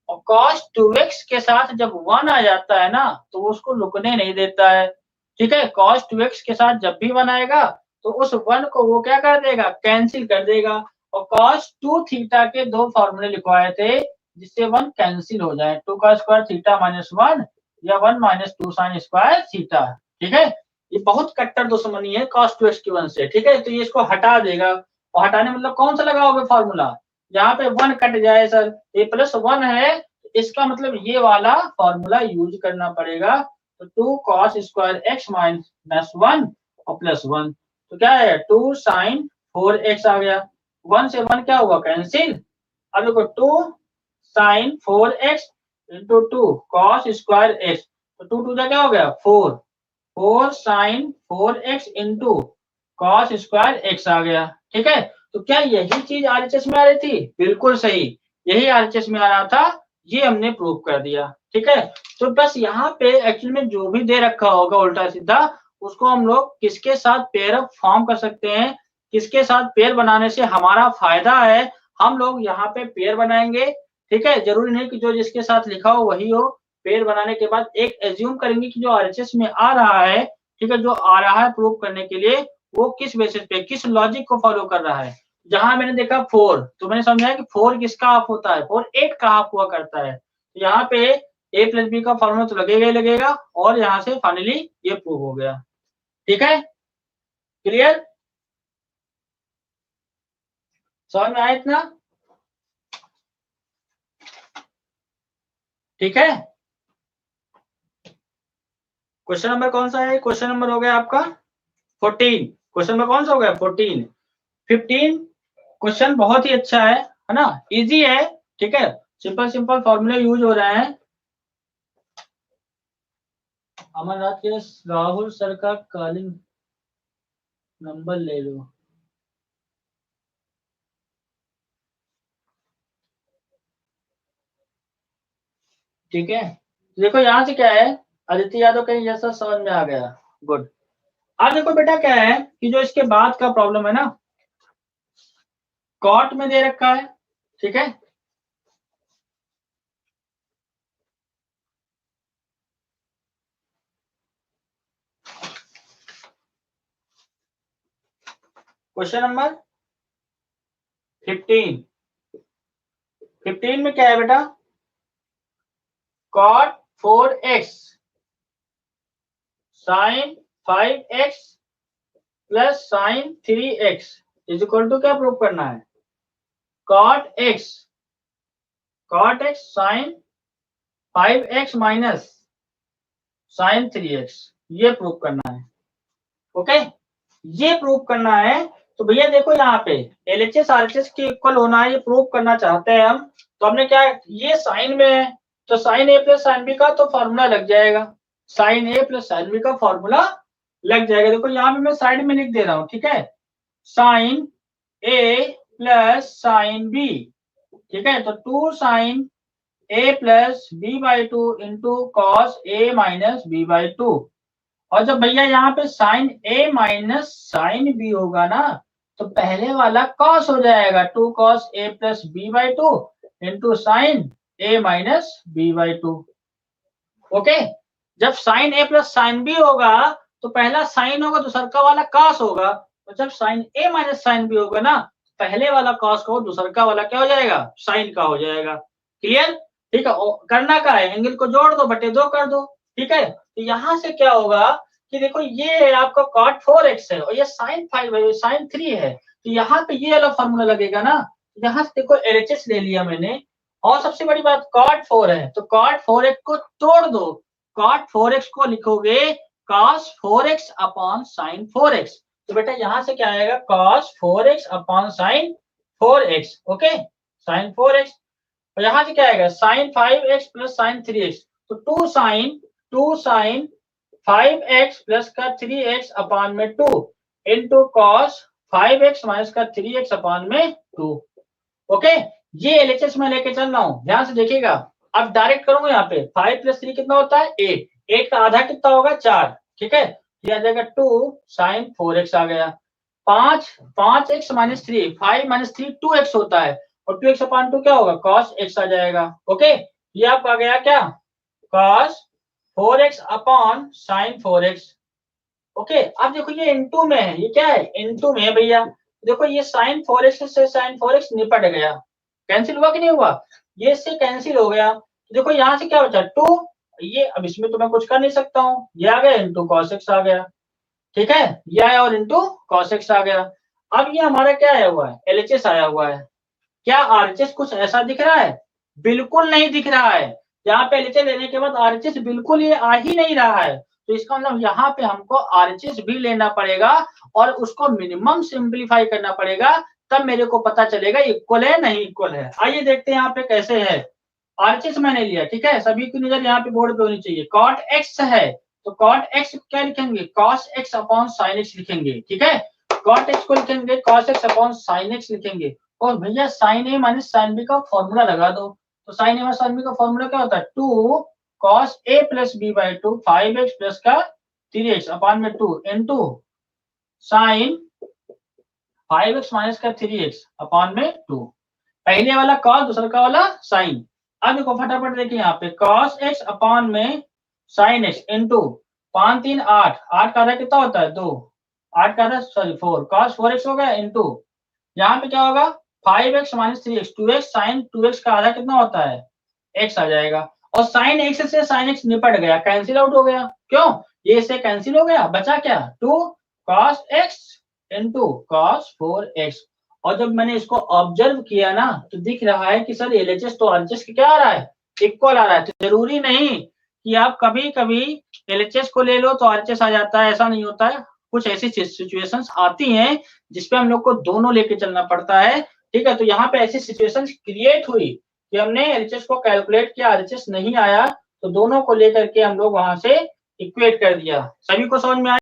और cos 2x के साथ जब 1 आ जाता है ना तो वो उसको रुकने नहीं देता है, ठीक है। cos 2x के साथ जब भी 1 आएगा तो उस 1 को वो क्या कर देगा, कैंसिल कर देगा। और cos 2 थीटा के दो फॉर्मूले लिखवाए थे जिससे 1 कैंसिल हो जाए, 2 का स्क्वायर थीटा माइनस 1 या 1 माइनस 2 साइन स्क्वायर थीटा, ठीक है। ये बहुत कट्टर दुश्मनी है cos 2x की 1 से, ठीक है। तो ये इसको हटा देगा, और हटाने मतलब कौन सा लगाओगे फॉर्मूला, यहाँ पे 1 कट जाए सर, ये प्लस 1 है, इसका मतलब ये वाला फॉर्मूला यूज करना पड़ेगा। तो 2 cos स्क्वायर x माइनस 1 और प्लस 1, तो क्या है 2 साइन 4x आ गया, 1 से 1 क्या हुआ, कैंसिल। अब देखो 2 sine 4x into 2 cos square x, तो 2 2 क्या हो गया 4, 4 sine 4x into cos square x आ गया, ठीक है। तो क्या यही चीज आरएचएस में आ रही थी, बिल्कुल सही, यही आरएचएस में आ रहा था, ये हमने प्रूव कर दिया, ठीक है। तो बस यहाँ पे एक्चुअल में जो भी दे रखा होगा उल्टा सीधा, उसको हम लोग किसके साथ पेयर अप फॉर्म कर सकते हैं, किसके साथ पेयर बनाने से हमारा फायदा है, हम लोग यहाँ पे पेयर बनाएंगे, ठीक है। जरूरी नहीं कि जो जिसके साथ लिखा हो वही हो, पेयर बनाने के बाद एक एज्यूम करेंगे कि जो आरएचएस में आ रहा है, ठीक है, जो आ रहा है प्रूव करने के लिए, वो किस बेसिस पे, किस लॉजिक को फॉलो कर रहा है। जहां मैंने देखा 4, तो मैंने समझा कि 4 किसका हाफ होता है, 4 8 का हाफ हुआ करता है। तो यहाँ पे a प्लस बी का फॉर्मूला तो लगेगा ही लगेगा, और यहाँ से फाइनली ये प्रूव हो गया, ठीक है। क्लियर, समझ में आया इतना, ठीक है। क्वेश्चन नंबर कौन सा है, क्वेश्चन नंबर हो गया आपका 14, क्वेश्चन नंबर कौन सा हो गया 14। 15 क्वेश्चन बहुत ही अच्छा है ना, इजी है, ठीक है, सिंपल सिंपल फॉर्मूले यूज हो रहे हैं। अमरनाथ के राहुल सर का कॉलिंग नंबर ले लो, ठीक है। देखो यहाँ से क्या है, आदित्य यादव कहीं जैसा समझ में आ गया, गुड। अब देखो बेटा क्या है कि जो इसके बाद का प्रॉब्लम है ना, कॉट में दे रखा है, ठीक है। क्वेश्चन नंबर 15, 15 में क्या है बेटा, cot 4x sin 5x plus sin 3x is equal to क्या प्रूव करना है, cot x sin 5x minus sin 3x, ये प्रूव करना है, ओके, ये प्रूव करना है। तो भैया देखो यहाँ पे एलएचएस आरएचएस के इक्वल होना है, ये प्रूव करना चाहते हैं हम। तो हमने क्या, ये साइन में है तो साइन ए प्लस साइन बी का तो फॉर्मूला लग जाएगा, साइन ए प्लस साइन बी का फॉर्मूला लग जाएगा। देखो यहाँ पे मैं साइड में लिख दे रहा हूँ, ठीक है, साइन ए प्लस साइन बी, ठीक है। तो 2 sine A plus b by 2 into cos A minus b by 2, और जब भैया यहाँ पे साइन ए माइनस साइन बी होगा ना तो पहले वाला कॉस हो जाएगा, 2 cos A plus b by 2 into sine A minus b by 2, okay. जब साइन ए प्लस साइन बी होगा तो पहला साइन होगा, दूसरा का वाला कॉस होगा, और जब साइन ए माइनस साइन बी होगा ना पहले वाला कॉस का दूसरा का वाला क्या हो जाएगा, साइन का हो जाएगा, क्लियर, ठीक है। करना क्या है, एंगल को जोड़ दो, बटे 2 कर दो, ठीक है। तो यहाँ से क्या होगा कि देखो ये आपका cot 4x है और ये sin 5 है, sin 3 है, तो यहाँ पे ये वाला फॉर्मूला लगेगा ना। यहाँ से देखो LHS ले लिया मैंने, और सबसे बड़ी बात cot 4 है तो cot 4x को तोड़ दो, cot 4x को लिखोगे cos 4x upon sin 4x, तो बेटा यहाँ से क्या आएगा cos 4x upon sin 4x, okay, sin 4x, और यहाँ से क्या आएगा sin 5x plus sin 3x, तो 2 sin 5x प्लस का 3x अपान में 2 इंटू कॉस 5x माइनस का 3x अपान में 2, ओके। ये LHS में लेके चल रहा हूँ, ध्यान से देखिएगा। अब डायरेक्ट करूंगा यहाँ पे 5 + 3 कितना होता है 8, 8 का आधा कितना होगा 4, ठीक है। ये आ जाएगा 2 sin 4x आ गया। 5x - 3, 5 - 3 2x होता है, और 2x/2 क्या होगा cos x आ जाएगा। ओके, ये आपका आ गया क्या cos 4x upon sin 4x। Okay, अब देखो ये इनटू में है, ये क्या है इनटू में है भैया। देखो ये sin 4x से sin 4x निपट गया, कैंसिल हुआ कि नहीं हुआ, ये इससे कैंसिल हो गया। देखो यहाँ से क्या बचा 2, ये अब इसमें तो मैं कुछ कर नहीं सकता हूँ, ये आ गया इनटू cos x आ गया, ठीक है, ये आया और इनटू cos x आ गया। अब ये हमारा क्या आया हुआ है LHS आया हुआ है। क्या RHS कुछ ऐसा दिख रहा है, बिल्कुल नहीं दिख रहा है। यहाँ पे LHS लेने के बाद RHS बिल्कुल ये आ ही नहीं रहा है, तो इसका मतलब यहाँ पे हमको RHS भी लेना पड़ेगा और उसको मिनिमम सिंप्लीफाई करना पड़ेगा, तब मेरे को पता चलेगा इक्वल है नहीं इक्वल है। आइए देखते हैं यहाँ पे कैसे है। RHS मैंने लिया, ठीक है, सभी की नजर यहाँ पे बोर्ड पे होनी चाहिए। cot x है तो cot x क्या लिखेंगे cos x upon sin x लिखेंगे, ठीक है। cot x को लिखेंगे cos x upon sin x लिखेंगे। और भैया sin a minus sin b का फॉर्मूला लगा दो, तो sin a minus sin b का फॉर्मूला क्या होता है 2 cos a plus b by 2 5x plus का 3x अपॉन में 2 इनटू sin 5x माइनस का 3x अपॉन में 2। पहले वाला cos, दूसरा का वाला sin। अब देखो फटाफट देखिए यहाँ पे cos x अपॉन में sin x इनटू 5 3 8, 8 का आधा कितना होता है 2, 8 का आधा सॉरी 4 cos 4x हो गया इनटू यहाँ पे क्या होगा 5x minus 3x 2x sin 2x का आधा कितना होता है x आ जाएगा। और sin x से sin x निपट गया, कैंसिल आउट हो गया, क्यों ये इससे कैंसिल हो गया, बचा क्या 2 cos x into cos 4x। और जब मैंने इसको ऑब्जर्व किया ना तो दिख रहा है कि सर LHS तो RHS क्या आ रहा है इक्वल आ रहा है। तो जरूरी नहीं कि आप कभी कभी LHS को ले लो तो RHS आ जाता है, ऐसा नहीं होता है। कुछ ऐसी सिचुएशंस आती हैं जिसपे हम लोग को दोनों लेके चलना पड़ता है, ठीक है। तो यहाँ पे ऐसी सिचुएशंस क्रिएट हुई कि हमने LHS को कैलकुलेट किया, RHS नहीं आया, तो दोनों को लेकर के हम लोग वहां से इक्वेट कर दिया। सभी को समझ में आया।